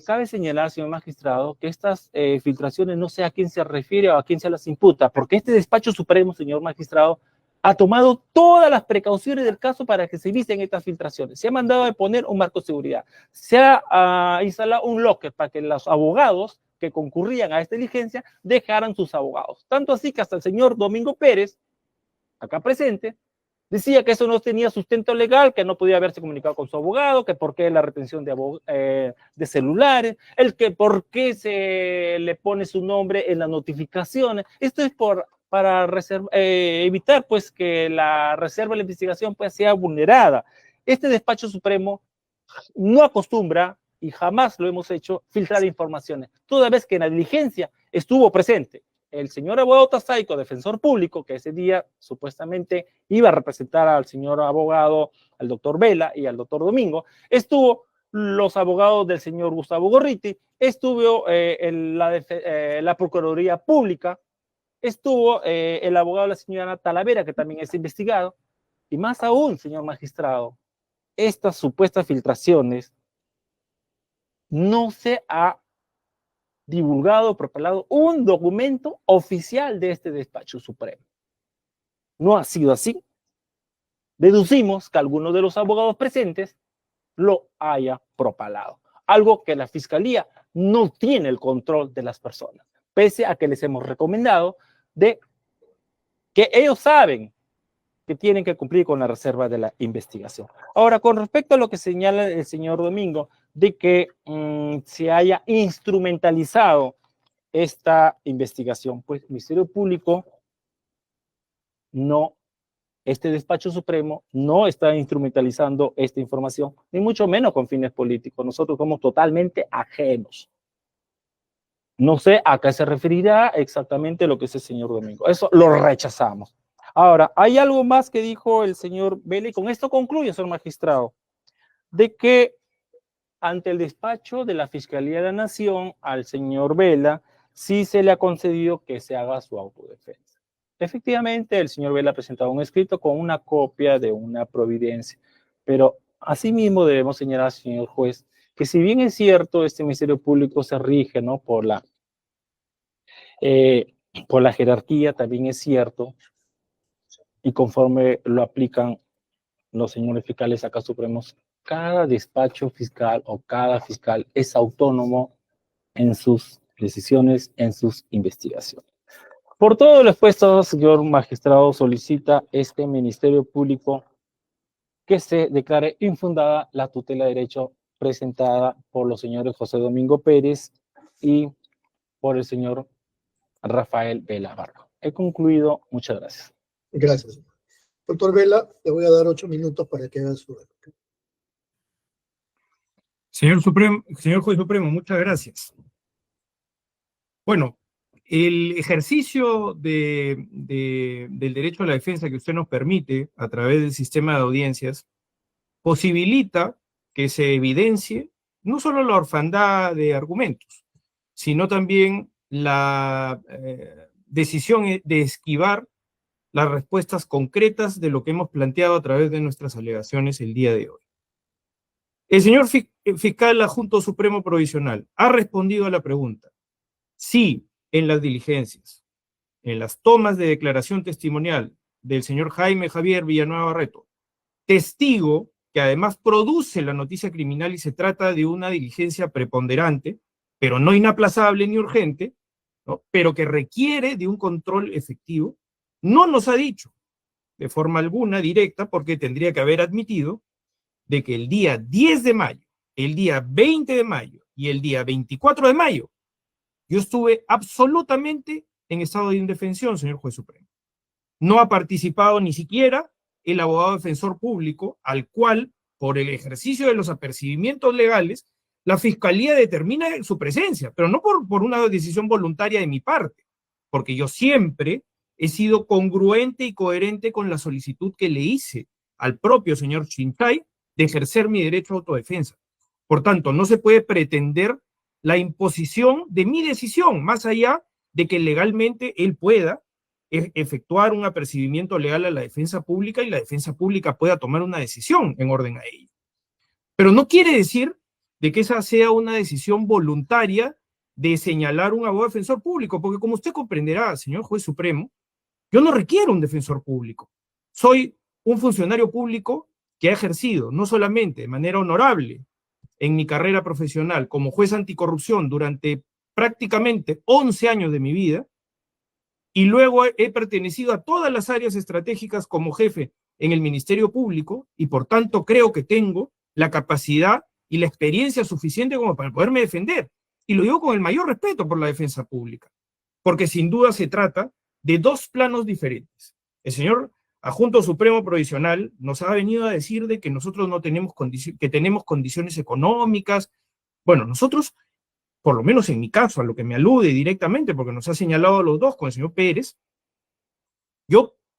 Speaker 4: Cabe señalar, señor magistrado, que estas filtraciones no sé a quién se refiere o a quién se las imputa, porque este despacho supremo, señor magistrado, ha tomado todas las precauciones del caso para que se eviten estas filtraciones. Se ha mandado a poner un marco de seguridad. Se ha instalado un locker para que los abogados que concurrían a esta diligencia dejaran sus abogados. Tanto así que hasta el señor Domingo Pérez, acá presente, decía que eso no tenía sustento legal, que no podía haberse comunicado con su abogado, que por qué la retención de celulares, el que por qué se le pone su nombre en las notificaciones. Esto es para evitar pues que la reserva de la investigación pues sea vulnerada. Este despacho supremo no acostumbra, y jamás lo hemos hecho, filtrar informaciones, toda vez que en la diligencia estuvo presente el señor abogado Tasaico, defensor público, que ese día supuestamente iba a representar al señor abogado, al doctor Vela y al doctor Domingo, estuvo los abogados del señor Gustavo Gorriti, estuvo la Procuraduría Pública, estuvo el abogado de la señora Talavera, que también es investigado, y más aún, señor magistrado, estas supuestas filtraciones no se ha divulgado, propalado un documento oficial de este despacho supremo. No ha sido así. Deducimos que alguno de los abogados presentes lo haya propalado, algo que la Fiscalía no tiene el control de las personas, pese a que les hemos recomendado de que ellos saben que tienen que cumplir con la reserva de la investigación. Ahora, con respecto a lo que señala el señor Domingo, de que se haya instrumentalizado esta investigación, pues el Ministerio Público no, este despacho supremo no está instrumentalizando esta información, ni mucho menos con fines políticos. Nosotros somos totalmente ajenos. No sé a qué se referirá exactamente lo que es el señor Domingo. Eso lo rechazamos. Ahora, hay algo más que dijo el señor Vela, y con esto concluye, señor magistrado, de que ante el despacho de la Fiscalía de la Nación al señor Vela, sí se le ha concedido que se haga su autodefensa. Efectivamente, el señor Vela ha presentado un escrito con una copia de una providencia, pero asimismo debemos señalar, señor juez, que si bien es cierto, este Ministerio Público se rige, ¿no?, por la jerarquía, también es cierto, y conforme lo aplican los señores fiscales acá supremos, cada despacho fiscal o cada fiscal es autónomo en sus decisiones, en sus investigaciones. Por todo lo expuesto, señor magistrado, solicita este Ministerio Público que se declare infundada la tutela de derecho presentada por los señores José Domingo Pérez y por el señor Rafael Vela Barco. He concluido. Muchas gracias.
Speaker 1: Gracias. Doctor Vela, le voy a dar 8 minutos para que haga su réplica.
Speaker 2: Señor Juez Supremo, muchas gracias. Bueno, el ejercicio del derecho a la defensa que usted nos permite a través del sistema de audiencias posibilita que se evidencie no solo la orfandad de argumentos, sino también la decisión de esquivar las respuestas concretas de lo que hemos planteado a través de nuestras alegaciones el día de hoy. El señor fiscal adjunto supremo provisional ha respondido a la pregunta si en las diligencias, en las tomas de declaración testimonial del señor Jaime Javier Villanueva Barreto, testigo que además produce la noticia criminal y se trata de una diligencia preponderante, pero no inaplazable ni urgente, ¿no?, pero que requiere de un control efectivo, no nos ha dicho de forma alguna directa, porque tendría que haber admitido de que el día 10 de mayo, el día 20 de mayo y el día 24 de mayo, yo estuve absolutamente en estado de indefensión, señor juez supremo. No ha participado ni siquiera el abogado defensor público, al cual por el ejercicio de los apercibimientos legales, la Fiscalía determina su presencia, pero no por una decisión voluntaria de mi parte, porque yo siempre he sido congruente y coherente con la solicitud que le hice al propio señor Chinchay de ejercer mi derecho a autodefensa. Por tanto, no se puede pretender la imposición de mi decisión, más allá de que legalmente él pueda efectuar un apercibimiento legal a la defensa pública y la defensa pública pueda tomar una decisión en orden a ello. Pero no quiere decir de que esa sea una decisión voluntaria de señalar un abogado defensor público, porque como usted comprenderá, señor juez supremo, yo no requiero un defensor público. Soy un funcionario público que ha ejercido, no solamente de manera honorable en mi carrera profesional como juez anticorrupción durante prácticamente 11 años de mi vida, y luego he pertenecido a todas las áreas estratégicas como jefe en el Ministerio Público, y por tanto creo que tengo la capacidad y la experiencia suficiente como para poderme defender. Y lo digo con el mayor respeto por la defensa pública, porque sin duda se trata de dos planos diferentes. El señor adjunto supremo provisional nos ha venido a decir de que nosotros no tenemos que tenemos condiciones económicas. Bueno, nosotros, por lo menos en mi caso, a lo que me alude directamente, porque nos ha señalado a los dos con el señor Pérez,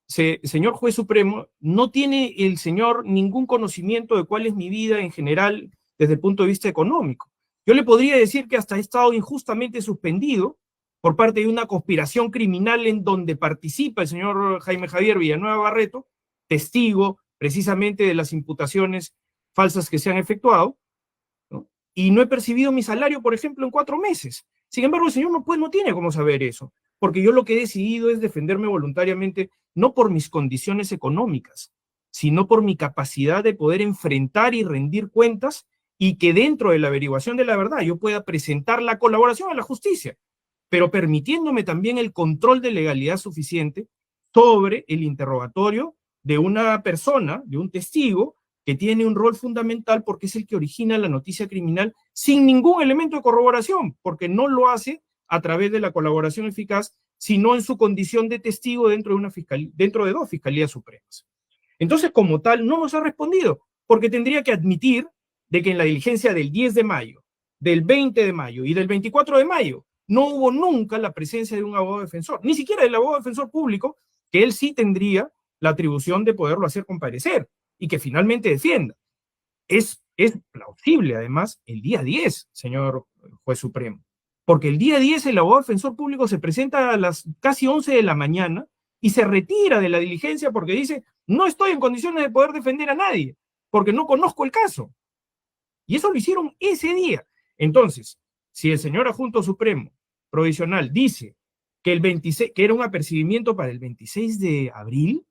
Speaker 2: señor juez supremo, no tiene el señor ningún conocimiento de cuál es mi vida en general desde el punto de vista económico. Yo le podría decir que hasta he estado injustamente suspendido por parte de una conspiración criminal en donde participa el señor Jaime Javier Villanueva Barreto, testigo precisamente de las imputaciones falsas que se han efectuado, ¿no? Y no he percibido mi salario, por ejemplo, en 4 meses. Sin embargo, el señor no tiene cómo saber eso, porque yo lo que he decidido es defenderme voluntariamente, no por mis condiciones económicas, sino por mi capacidad de poder enfrentar y rendir cuentas y que dentro de la averiguación de la verdad yo pueda presentar la colaboración a la justicia, pero permitiéndome también el control de legalidad suficiente sobre el interrogatorio de una persona, de un testigo, que tiene un rol fundamental porque es el que origina la noticia criminal sin ningún elemento de corroboración, porque no lo hace a través de la colaboración eficaz, sino en su condición de testigo dentro de 2 fiscalías supremas. Entonces, como tal, no nos ha respondido, porque tendría que admitir de que en la diligencia del 10 de mayo, del 20 de mayo y del 24 de mayo, no hubo nunca la presencia de un abogado defensor, ni siquiera del abogado defensor público, que él sí tendría la atribución de poderlo hacer comparecer y que finalmente defienda. Es plausible, además, el día 10, señor juez supremo, porque el día 10 el abogado defensor público se presenta a las casi 11 de la mañana y se retira de la diligencia porque dice, no estoy en condiciones de poder defender a nadie, porque no conozco el caso. Y eso lo hicieron ese día. Entonces, si el señor adjunto supremo provisional dice que el 26, que era un apercibimiento para el 26 de abril,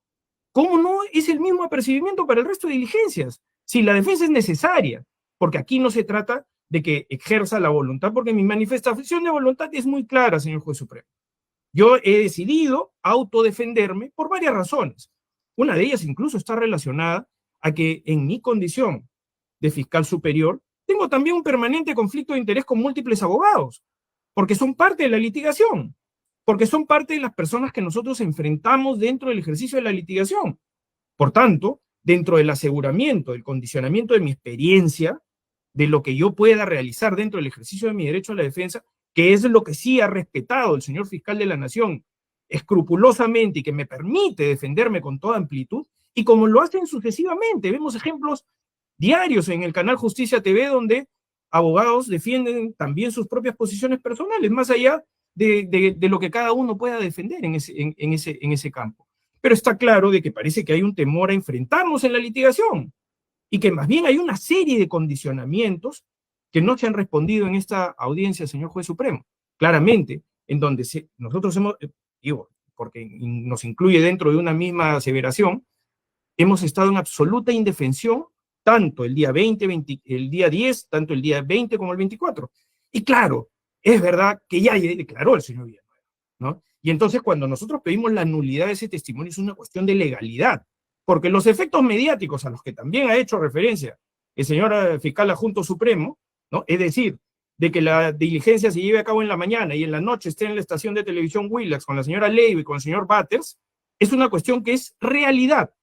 Speaker 2: ¿cómo no es el mismo apercibimiento para el resto de diligencias? Si la defensa es necesaria, porque aquí no se trata de que ejerza la voluntad, porque mi manifestación de voluntad es muy clara, señor juez supremo. Yo he decidido autodefenderme por varias razones. Una de ellas incluso está relacionada a que en mi condición de fiscal superior tengo también un permanente conflicto de interés con múltiples abogados, porque son parte de la litigación, porque son parte de las personas que nosotros enfrentamos dentro del ejercicio de la litigación. Por tanto, dentro del aseguramiento, del condicionamiento de mi experiencia, de lo que yo pueda realizar dentro del ejercicio de mi derecho a la defensa, que es lo que sí ha respetado el señor fiscal de la Nación escrupulosamente y que me permite defenderme con toda amplitud, y como lo hacen sucesivamente, vemos ejemplos diarios en el canal Justicia TV donde abogados defienden también sus propias posiciones personales, más allá de lo que cada uno pueda defender en ese campo. Pero está claro de que parece que hay un temor a enfrentarnos en la litigación y que más bien hay una serie de condicionamientos que no se han respondido en esta audiencia, señor juez supremo. Claramente, en donde nosotros hemos, porque nos incluye dentro de una misma aseveración, hemos estado en absoluta indefensión tanto el día el día 10, tanto el día 20 como el 24. Y claro, es verdad que ya declaró el señor Villanueva, ¿no? Y entonces cuando nosotros pedimos la nulidad de ese testimonio es una cuestión de legalidad, porque los efectos mediáticos a los que también ha hecho referencia el señor fiscal adjunto supremo, ¿no? Es decir, de que la diligencia se lleve a cabo en la mañana y en la noche esté en la estación de televisión Willax con la señora Leiva y con el señor Batters, es una cuestión que es realidad.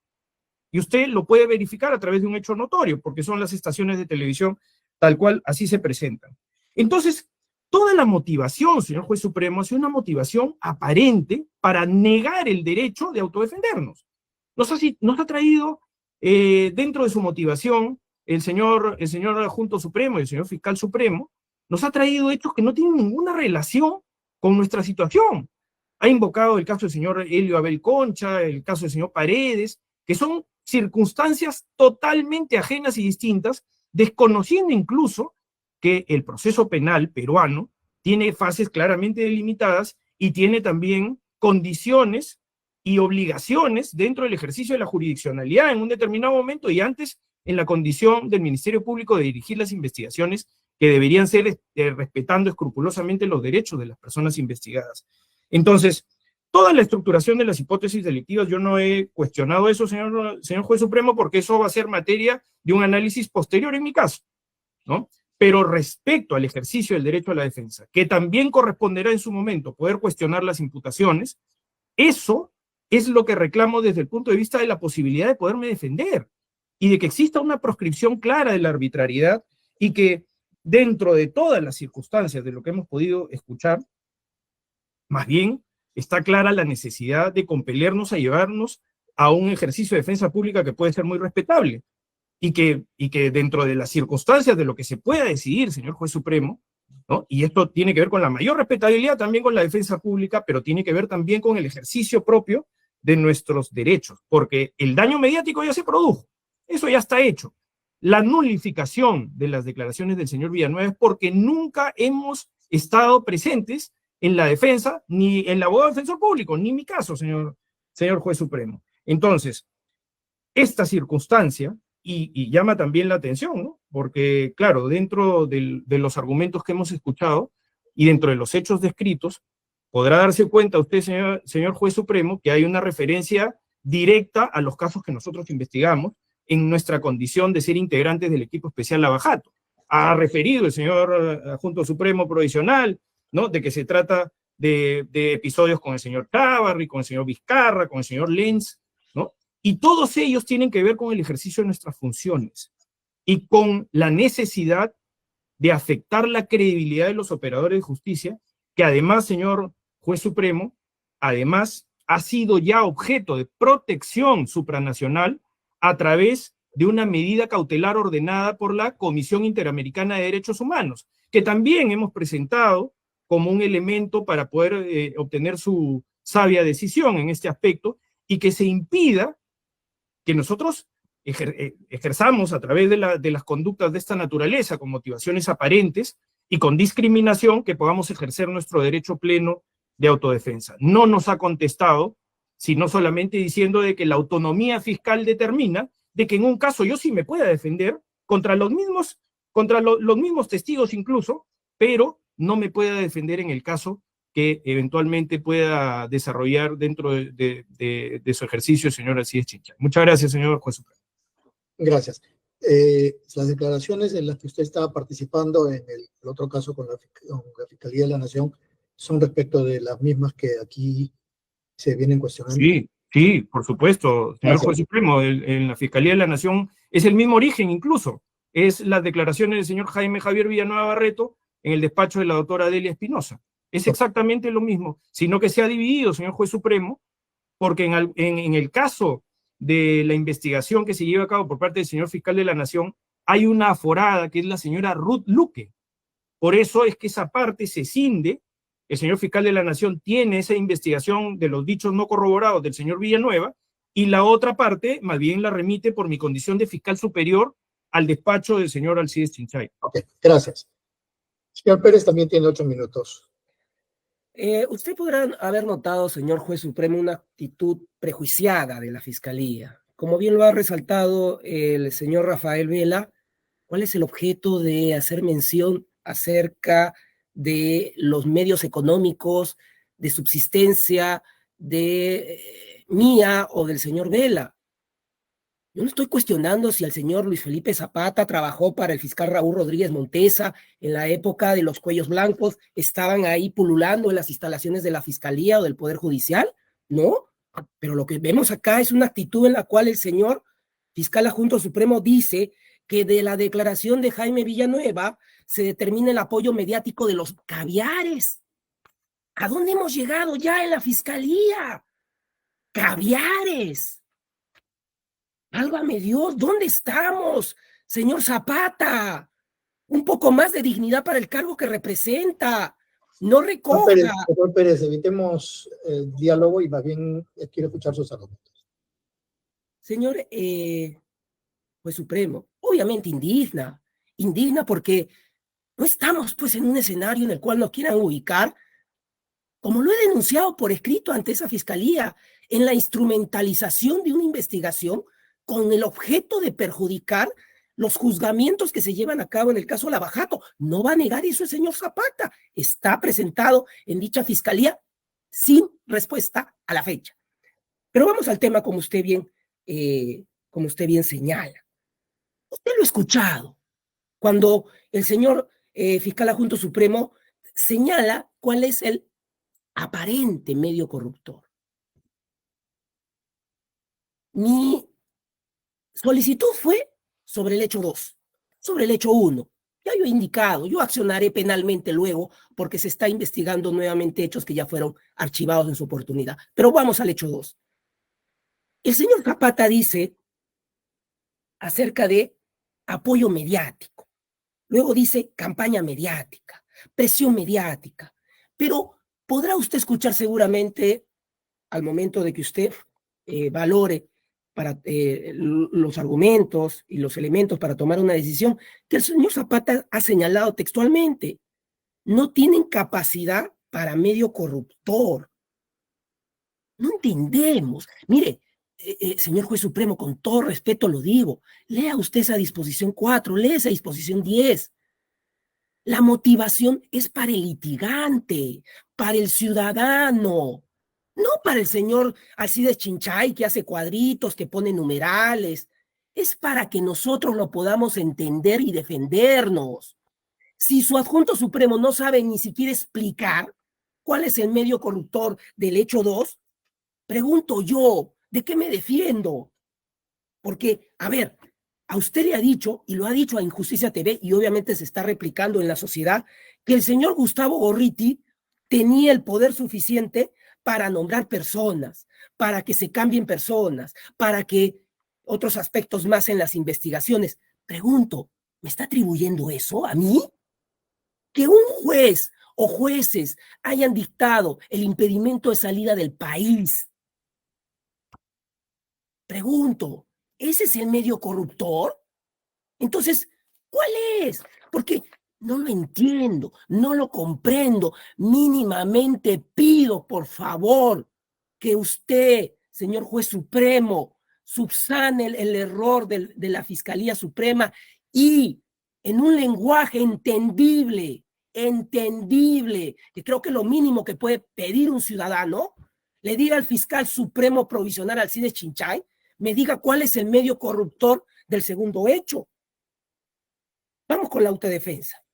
Speaker 2: Y usted lo puede verificar a través de un hecho notorio, porque son las estaciones de televisión tal cual así se presentan. Entonces, toda la motivación, señor juez supremo, es una motivación aparente para negar el derecho de autodefendernos. Nos ha traído dentro de su motivación el señor adjunto supremo y el señor fiscal supremo, nos ha traído hechos que no tienen ninguna relación con nuestra situación. Ha invocado el caso del señor Helio Abel Concha, el caso del señor Paredes, que son circunstancias totalmente ajenas y distintas, desconociendo incluso que el proceso penal peruano tiene fases claramente delimitadas y tiene también condiciones y obligaciones dentro del ejercicio de la jurisdiccionalidad en un determinado momento y antes en la condición del Ministerio Público de dirigir las investigaciones que deberían ser respetando escrupulosamente los derechos de las personas investigadas. Entonces, toda la estructuración de las hipótesis delictivas, yo no he cuestionado eso, señor juez supremo, porque eso va a ser materia de un análisis posterior en mi caso, ¿no? Pero respecto al ejercicio del derecho a la defensa, que también corresponderá en su momento poder cuestionar las imputaciones, eso es lo que reclamo desde el punto de vista de la posibilidad de poderme defender y de que exista una proscripción clara de la arbitrariedad y que dentro de todas las circunstancias de lo que hemos podido escuchar, más bien está clara la necesidad de compelernos a llevarnos a un ejercicio de defensa pública que puede ser muy respetable y que dentro de las circunstancias de lo que se pueda decidir, señor juez supremo, ¿no? Y esto tiene que ver con la mayor respetabilidad también con la defensa pública, pero tiene que ver también con el ejercicio propio de nuestros derechos, porque el daño mediático ya se produjo, eso ya está hecho. La nulificación de las declaraciones del señor Villanueva es porque nunca hemos estado presentes en la defensa, ni en la abogado defensor público, ni en mi caso, señor juez supremo. Entonces, esta circunstancia, y llama también la atención, ¿no? Porque, claro, dentro de los argumentos que hemos escuchado y dentro de los hechos descritos, podrá darse cuenta usted, señor juez supremo, que hay una referencia directa a los casos que nosotros investigamos en nuestra condición de ser integrantes del equipo especial Lavajato. Ha referido el señor adjunto supremo provisional, ¿no? De que se trata de episodios con el señor Chávarri, con el señor Vizcarra, con el señor Lenz, ¿no? Y todos ellos tienen que ver con el ejercicio de nuestras funciones y con la necesidad de afectar la credibilidad de los operadores de justicia, que además, señor juez supremo, además ha sido ya objeto de protección supranacional a través de una medida cautelar ordenada por la Comisión Interamericana de Derechos Humanos, que también hemos presentado como un elemento para poder obtener su sabia decisión en este aspecto y que se impida que nosotros ejerzamos a través de las conductas de esta naturaleza con motivaciones aparentes y con discriminación que podamos ejercer nuestro derecho pleno de autodefensa. No nos ha contestado, sino solamente diciendo de que la autonomía fiscal determina de que en un caso yo sí me pueda defender contra los mismos testigos incluso, pero no me pueda defender en el caso que eventualmente pueda desarrollar dentro de su ejercicio, señor Alcides Chinchay. Muchas gracias, señor juez supremo.
Speaker 1: Gracias. Las declaraciones en las que usted estaba participando en el otro caso con la Fiscalía de la Nación son respecto de las mismas que aquí se vienen cuestionando.
Speaker 2: Sí, por supuesto, señor
Speaker 1: Gracias.
Speaker 2: juez supremo, en la Fiscalía de la Nación es el mismo origen incluso, es las declaraciones del señor Jaime Javier Villanueva Barreto en el despacho de la doctora Delia Espinosa. Es exactamente lo mismo, sino que se ha dividido, señor juez supremo, porque en el caso de la investigación que se lleva a cabo por parte del señor fiscal de la Nación, hay una aforada que es la señora Ruth Luque. Por eso es que esa parte se cinde. El señor fiscal de la Nación tiene esa investigación de los dichos no corroborados del señor Villanueva y la otra parte más bien la remite por mi condición de fiscal superior al despacho del señor Alcides Chinchay.
Speaker 1: Ok, gracias. Señor Pérez también tiene 8 minutos.
Speaker 3: Usted podrá haber notado, señor juez supremo, una actitud prejuiciada de la Fiscalía. Como bien lo ha resaltado el señor Rafael Vela, ¿cuál es el objeto de hacer mención acerca de los medios económicos, de subsistencia, de mía o del señor Vela? Yo no estoy cuestionando si el señor Luis Felipe Zapata trabajó para el fiscal Raúl Rodríguez Montesa en la época de los cuellos blancos, estaban ahí pululando en las instalaciones de la Fiscalía o del Poder Judicial, ¿no? Pero lo que vemos acá es una actitud en la cual el señor fiscal adjunto supremo dice que de la declaración de Jaime Villanueva se determina el apoyo mediático de los caviares. ¿A dónde hemos llegado ya en la fiscalía? Caviares. Válgame Dios, ¿dónde estamos, señor Zapata? Un poco más de dignidad para el cargo que representa. No recoja.
Speaker 1: Doctor Pérez, evitemos el diálogo y más bien quiero escuchar sus argumentos.
Speaker 3: Señor juez supremo, obviamente indigna porque no estamos pues en un escenario en el cual nos quieran ubicar, como lo he denunciado por escrito ante esa fiscalía, en la instrumentalización de una investigación con el objeto de perjudicar los juzgamientos que se llevan a cabo en el caso Lavajato. No va a negar eso el señor Zapata. Está presentado en dicha fiscalía sin respuesta a la fecha. Pero vamos al tema como usted bien señala. Usted lo ha escuchado cuando el señor fiscal adjunto supremo señala cuál es el aparente medio corruptor. Mi solicitud fue sobre el hecho 2, sobre el hecho 1. Ya yo he indicado, yo accionaré penalmente luego porque se está investigando nuevamente hechos que ya fueron archivados en su oportunidad. Pero vamos al hecho 2. El señor Zapata dice acerca de apoyo mediático. Luego dice campaña mediática, presión mediática. Pero podrá usted escuchar seguramente al momento de que usted valore para los argumentos y los elementos para tomar una decisión, que el señor Zapata ha señalado textualmente, no tienen capacidad para medio corruptor. No entendemos. Mire, señor juez supremo, con todo respeto lo digo, lea usted esa disposición 4, lea esa disposición 10. La motivación es para el litigante, para el ciudadano, no para el señor Alcides Chinchay que hace cuadritos, que pone numerales. Es para que nosotros lo podamos entender y defendernos. Si su adjunto supremo no sabe ni siquiera explicar cuál es el medio corruptor del hecho 2, pregunto yo, ¿de qué me defiendo? Porque, a ver, a usted le ha dicho, y lo ha dicho a Injusticia TV, y obviamente se está replicando en la sociedad, que el señor Gustavo Gorriti tenía el poder suficiente para nombrar personas, para que se cambien personas, para que otros aspectos más en las investigaciones. Pregunto, ¿me está atribuyendo eso a mí? Que un juez o jueces hayan dictado el impedimento de salida del país. Pregunto, ¿ese es el medio corruptor? Entonces, ¿cuál es? Porque no lo entiendo, no lo comprendo. Mínimamente pido, por favor, que usted, señor juez supremo, subsane el error de la Fiscalía Suprema y en un lenguaje entendible, que creo que lo mínimo que puede pedir un ciudadano, le diga al fiscal supremo provisional Alcides Chinchay, me diga cuál es el medio corruptor del segundo hecho. Vamos con la autodefensa.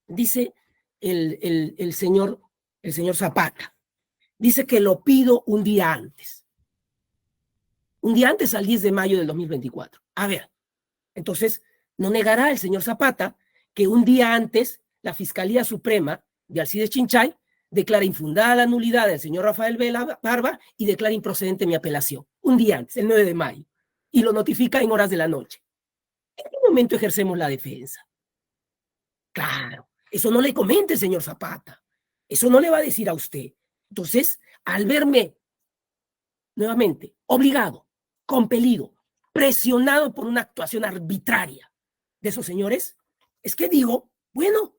Speaker 3: Dice el señor Zapata, dice que lo pido un día antes al 10 de mayo del 2024. A ver, entonces, no negará el señor Zapata que un día antes la Fiscalía Suprema de Alcides Chinchay declara infundada la nulidad del señor Rafael Vela Barba y declara improcedente mi apelación. Un día antes, el 9 de mayo, y lo notifica en horas de la noche. ¿En qué momento ejercemos la defensa? Claro, eso no le comenta el señor Zapata. Eso no le va a decir a usted. Entonces, al verme nuevamente obligado, compelido, presionado por una actuación arbitraria de esos señores, es que digo, bueno,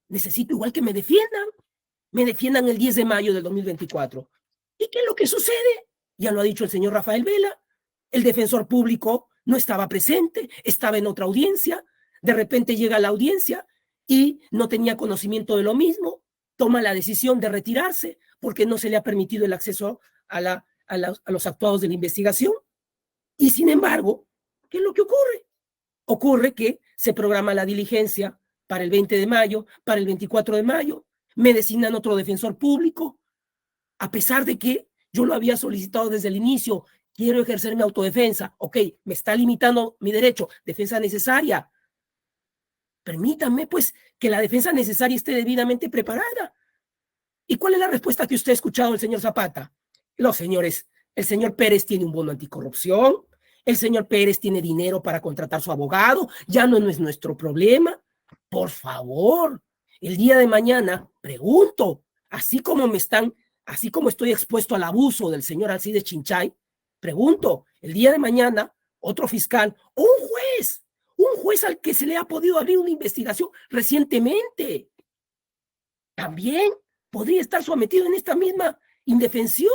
Speaker 3: necesito igual que me defiendan el 10 de mayo del 2024. ¿Y qué es lo que sucede? Ya lo ha dicho el señor Rafael Vela, el defensor público no estaba presente, estaba en otra audiencia, de repente llega a la audiencia y no tenía conocimiento de lo mismo, toma la decisión de retirarse porque no se le ha permitido el acceso a los actuados de la investigación. Y sin embargo, ¿qué es lo que ocurre? Ocurre que se programa la diligencia para el 20 de mayo, para el 24 de mayo, me designan otro defensor público, a pesar de que yo lo había solicitado desde el inicio quiero ejercer mi autodefensa. Ok, me está limitando mi derecho, defensa necesaria. Permítame, pues, que la defensa necesaria esté debidamente preparada. ¿Y cuál es la respuesta que usted ha escuchado del señor Zapata? Los señores, el señor Pérez tiene un bono anticorrupción, el señor Pérez tiene dinero para contratar su abogado, ya no es nuestro problema. Por favor, el día de mañana, pregunto, así como estoy expuesto al abuso del señor Alcides Chinchay, pregunto, el día de mañana, otro fiscal o un juez al que se le ha podido abrir una investigación recientemente, también podría estar sometido en esta misma indefensión,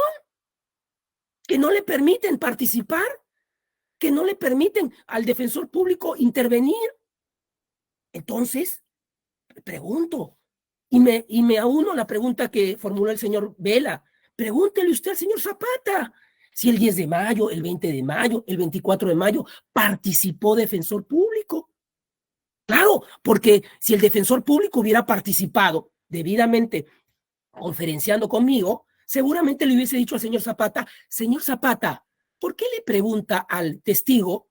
Speaker 3: que no le permiten participar, que no le permiten al defensor público intervenir. Entonces, pregunto, y me auno a la pregunta que formuló el señor Vela. Pregúntele usted al señor Zapata si el 10 de mayo, el 20 de mayo, el 24 de mayo participó defensor público. Claro, porque si el defensor público hubiera participado debidamente conferenciando conmigo, seguramente le hubiese dicho al señor Zapata, ¿por qué le pregunta al testigo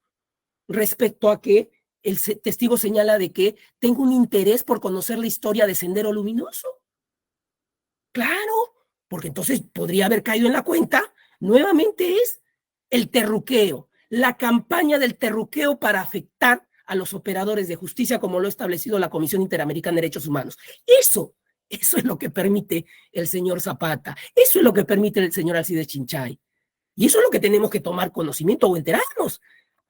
Speaker 3: respecto a que el testigo señala de que tengo un interés por conocer la historia de Sendero Luminoso? Claro, porque entonces podría haber caído en la cuenta, nuevamente es el terruqueo, la campaña del terruqueo para afectar a los operadores de justicia, como lo ha establecido la Comisión Interamericana de Derechos Humanos. Eso es lo que permite el señor Zapata, eso es lo que permite el señor Alcides Chinchay. Y eso es lo que tenemos que tomar conocimiento o enterarnos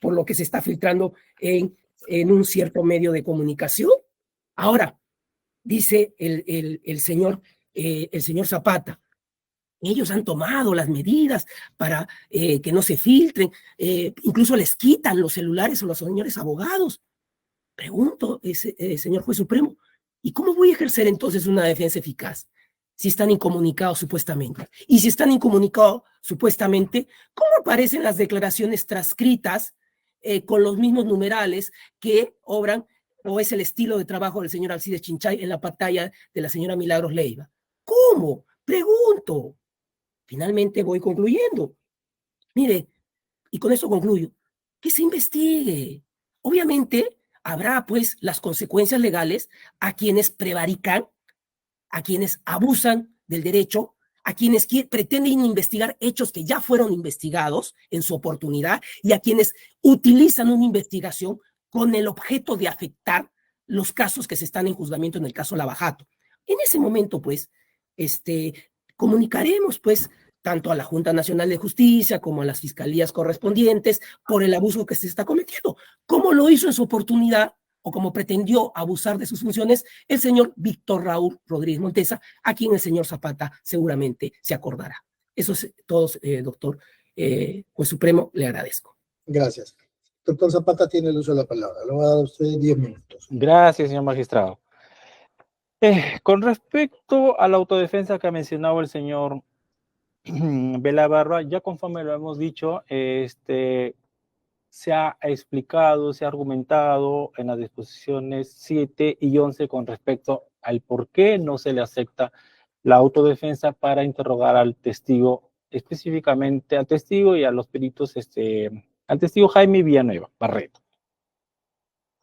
Speaker 3: por lo que se está filtrando en un cierto medio de comunicación. Ahora, dice el señor Zapata, ellos han tomado las medidas para que no se filtren, incluso les quitan los celulares a los señores abogados. Pregunto, señor juez supremo, ¿y cómo voy a ejercer entonces una defensa eficaz si están incomunicados supuestamente? Y si están incomunicados supuestamente, ¿cómo aparecen las declaraciones transcritas con los mismos numerales que obran o es el estilo de trabajo del señor Alcides Chinchay en la pantalla de la señora Milagros Leiva? ¿Cómo? Pregunto. Finalmente voy concluyendo. Mire, y con esto concluyo, que se investigue. Obviamente habrá pues las consecuencias legales a quienes prevarican, a quienes abusan del derecho, a quienes pretenden investigar hechos que ya fueron investigados en su oportunidad y a quienes utilizan una investigación con el objeto de afectar los casos que se están en juzgamiento en el caso Lavajato. En ese momento, pues, comunicaremos, pues, tanto a la Junta Nacional de Justicia como a las fiscalías correspondientes por el abuso que se está cometiendo, como lo hizo en su oportunidad o como pretendió abusar de sus funciones el señor Víctor Raúl Rodríguez Montesa, a quien el señor Zapata seguramente se acordará. Eso es todo, doctor juez supremo, le agradezco.
Speaker 1: Gracias. Doctor Zapata tiene el uso de la palabra. Le voy a dar a usted 10 minutos.
Speaker 4: Gracias, señor magistrado. Con respecto a la autodefensa que ha mencionado el señor Vela Barra, ya conforme lo hemos dicho, se ha explicado, se ha argumentado en las disposiciones 7 y 11 con respecto al por qué no se le acepta la autodefensa para interrogar al testigo, específicamente al testigo y a los peritos, al testigo Jaime Villanueva Barreto.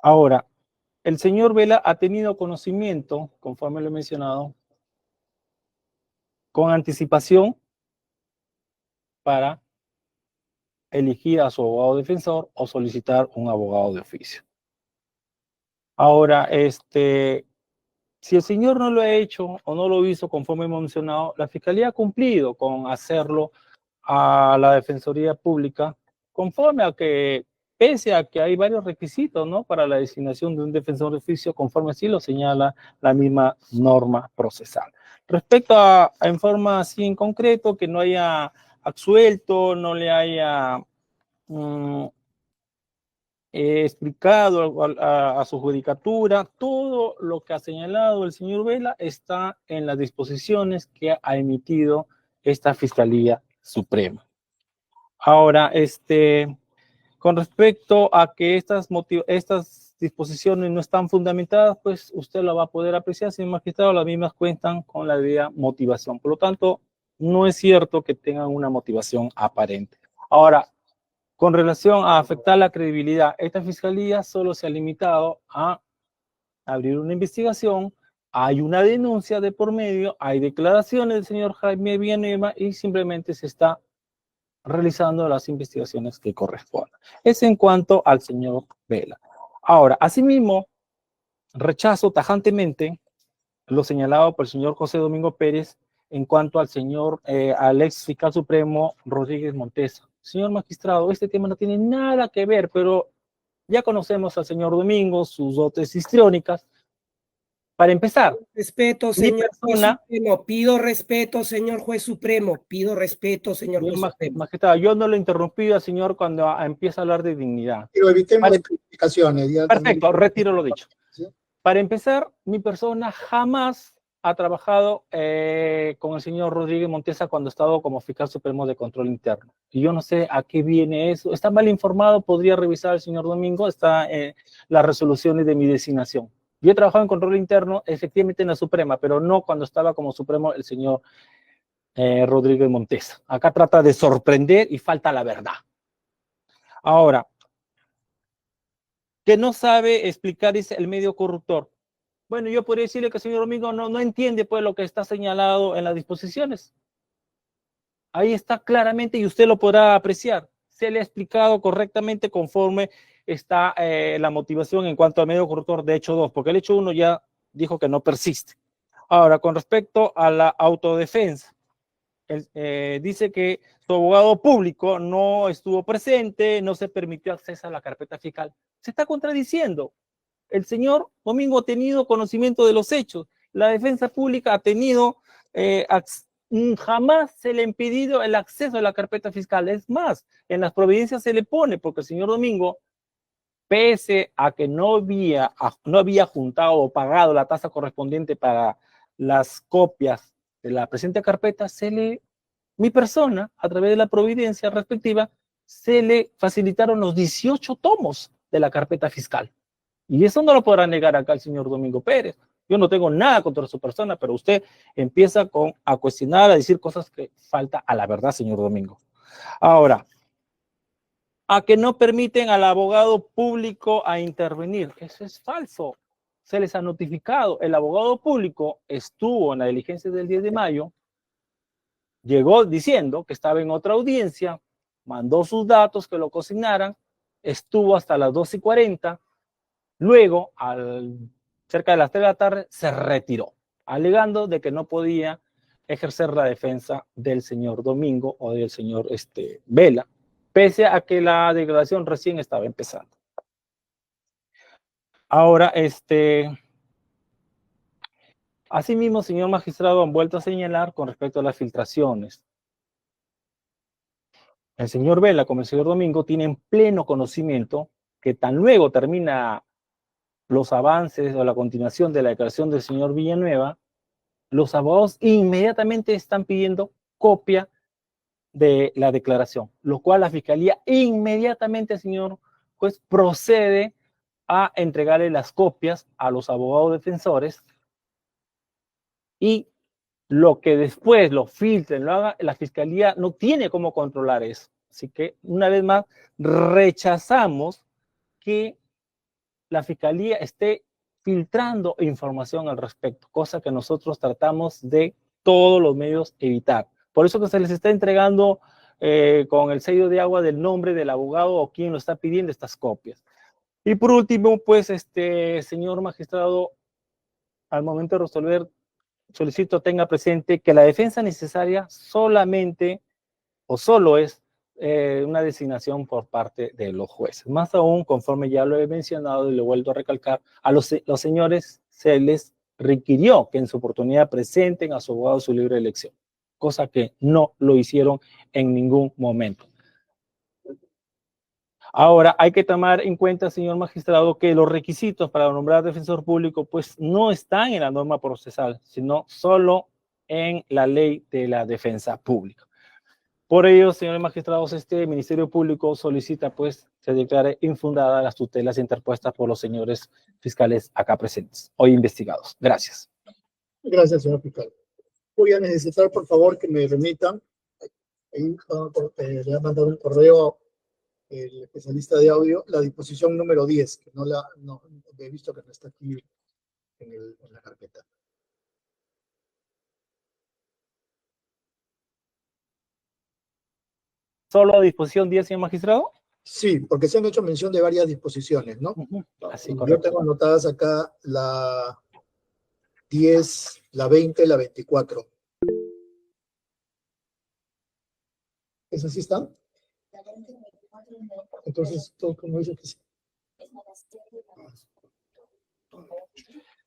Speaker 4: Ahora, el señor Vela ha tenido conocimiento, conforme lo he mencionado, con anticipación para elegir a su abogado defensor o solicitar un abogado de oficio. Ahora, si el señor no lo ha hecho o no lo hizo conforme hemos mencionado, la Fiscalía ha cumplido con hacerlo a la Defensoría Pública, conforme a que, pese a que hay varios requisitos, ¿no?, para la designación de un defensor de oficio, conforme así lo señala la misma norma procesal. Respecto a en forma así en concreto, que no haya absuelto, no le haya explicado a su judicatura, todo lo que ha señalado el señor Vela está en las disposiciones que ha emitido esta Fiscalía Suprema. Ahora, con respecto a que estas disposiciones no están fundamentadas, pues usted la va a poder apreciar, señor magistrado, las mismas cuentan con la debida motivación. Por lo tanto, no es cierto que tengan una motivación aparente. Ahora, con relación a afectar la credibilidad, esta fiscalía solo se ha limitado a abrir una investigación, hay una denuncia de por medio, hay declaraciones del señor Jaime Villanueva y simplemente se está realizando las investigaciones que correspondan. Es en cuanto al señor Vela. Ahora, asimismo, rechazo tajantemente lo señalado por el señor José Domingo Pérez en cuanto al señor, al ex fiscal supremo Rodríguez Montesa. Señor magistrado, este tema no tiene nada que ver, pero ya conocemos al señor Domingo, sus dotes histriónicas. Para empezar,
Speaker 3: Respeto,
Speaker 4: mi
Speaker 3: señor juez
Speaker 4: persona,
Speaker 3: supremo. Pido respeto, señor juez supremo. Pido respeto, señor
Speaker 4: señor
Speaker 3: juez supremo.
Speaker 4: magistrado, yo no lo interrumpí al señor cuando empieza a hablar de dignidad.
Speaker 1: Pero evitemos
Speaker 4: Vale.
Speaker 1: criticaciones. Ya
Speaker 4: Perfecto,
Speaker 1: también-
Speaker 4: retiro lo dicho.
Speaker 1: ¿Sí?
Speaker 4: Para empezar, mi persona jamás ha trabajado con el señor Rodríguez Montesa cuando ha estado como fiscal supremo de control interno. Y yo no sé a qué viene eso. Está mal informado, podría revisar el señor Domingo, está las resoluciones de mi designación. Yo he trabajado en control interno, efectivamente en la Suprema, pero no cuando estaba como supremo el señor Rodríguez Montesa. Acá trata de sorprender y falta la verdad. Ahora, que no sabe explicar es el medio corruptor. Bueno, yo podría decirle que el señor Domingo no entiende pues lo que está señalado en las disposiciones. Ahí está claramente y usted lo podrá apreciar. Se le ha explicado correctamente conforme está la motivación en cuanto al medio corruptor de hecho 2, porque el hecho 1 ya dijo que no persiste. Ahora, con respecto a la autodefensa, dice que su abogado público no estuvo presente, no se permitió acceso a la carpeta fiscal. Se está contradiciendo. El señor Domingo ha tenido conocimiento de los hechos. La defensa pública ha tenido, jamás se le ha impedido el acceso a la carpeta fiscal. Es más, en las providencias se le pone, porque el señor Domingo, pese a que no había juntado o pagado la tasa correspondiente para las copias de la presente carpeta, mi persona, a través de la providencia respectiva, se le facilitaron los 18 tomos de la carpeta fiscal. Y eso no lo podrá negar acá el señor Domingo Pérez. Yo no tengo nada contra su persona, pero usted empieza a cuestionar, a decir cosas que falta a la verdad, señor Domingo. Ahora, a que no permiten al abogado público a intervenir. Eso es falso. Se les ha notificado. El abogado público estuvo en la diligencia del 10 de mayo, llegó diciendo que estaba en otra audiencia, mandó sus datos que lo consignaran, estuvo hasta las 2:40. Luego, cerca de las 3 de la tarde, se retiró, alegando de que no podía ejercer la defensa del señor Domingo o del señor Vela, pese a que la declaración recién estaba empezando. Ahora, asimismo, señor magistrado, han vuelto a señalar con respecto a las filtraciones. El señor Vela, como el señor Domingo, tienen pleno conocimiento que tan luego termina los avances o la continuación de la declaración del señor Villanueva, los abogados inmediatamente están pidiendo copia de la declaración, lo cual la fiscalía inmediatamente, señor juez, procede a entregarle las copias a los abogados defensores y lo que después lo filtren, lo haga, la fiscalía no tiene cómo controlar eso. Así que, una vez más, rechazamos que la fiscalía esté filtrando información al respecto, cosa que nosotros tratamos de todos los medios evitar. Por eso que se les está entregando con el sello de agua del nombre del abogado o quien lo está pidiendo estas copias. Y por último, pues, señor magistrado, al momento de resolver, solicito tenga presente que la defensa necesaria solamente o solo es una designación por parte de los jueces. Más aún, conforme ya lo he mencionado y lo he vuelto a recalcar, a los señores se les requirió que en su oportunidad presenten a su abogado su libre elección, cosa que no lo hicieron en ningún momento. Ahora, hay que tomar en cuenta, señor magistrado, que los requisitos para nombrar defensor público pues no están en la norma procesal, sino solo en la ley de la defensa pública. Por ello, señores magistrados, este Ministerio Público solicita pues se declare infundada las tutelas interpuestas por los señores fiscales acá presentes, hoy investigados. Gracias.
Speaker 1: Gracias, señor fiscal. Voy a necesitar, por favor, que me remitan Ahí le ha mandado un correo el especialista de audio, la disposición número 10, que no he visto que no está aquí en la carpeta.
Speaker 4: ¿Solo a disposición 10, señor magistrado?
Speaker 1: Sí, porque se han hecho mención de varias disposiciones, ¿no?
Speaker 4: Así,
Speaker 1: Yo
Speaker 4: correcto.
Speaker 1: tengo anotadas acá la 10, la 20, la 24. ¿Esas sí están? Entonces, ¿tú cómo dices que sí?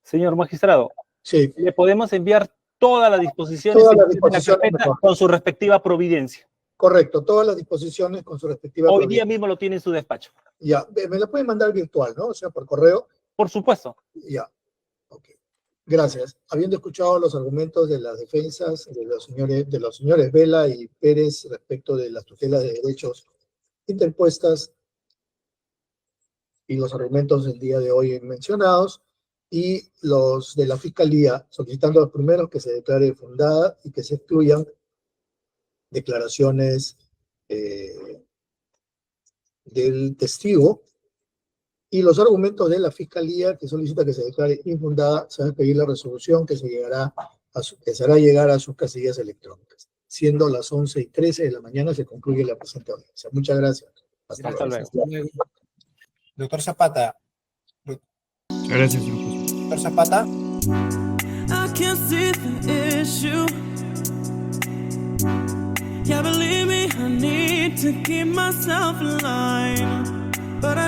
Speaker 4: Señor magistrado,
Speaker 1: Sí,
Speaker 4: le podemos enviar todas las disposiciones
Speaker 1: todas
Speaker 4: en
Speaker 1: las
Speaker 4: la
Speaker 1: disposiciones
Speaker 4: carpeta
Speaker 1: mejor.
Speaker 4: con su respectiva providencia.
Speaker 1: Correcto, todas las disposiciones con su respectiva
Speaker 4: Hoy día
Speaker 1: providencia.
Speaker 4: mismo lo tiene en su despacho.
Speaker 1: Ya, me la pueden mandar virtual, ¿no? O sea, por correo.
Speaker 4: Por supuesto.
Speaker 1: Ya, ok. Gracias. Habiendo escuchado los argumentos de las defensas de los señores Vela y Pérez respecto de las tutelas de derechos interpuestas y los argumentos del día de hoy mencionados, y los de la Fiscalía, solicitando los primeros que se declare fundada y que se excluyan declaraciones del testigo, y los argumentos de la Fiscalía, que solicita que se declare infundada, se va a pedir la resolución que se hará llegar a sus casillas electrónicas. Siendo las 11:13 de la mañana, se concluye la presente audiencia. Muchas gracias. Hasta
Speaker 4: Hasta
Speaker 1: luego.
Speaker 4: luego.
Speaker 5: Doctor Zapata.
Speaker 2: Gracias, señor juez.
Speaker 5: Doctor Zapata.
Speaker 6: I can't see the issue. Yeah, believe me, I need to keep myself in line. But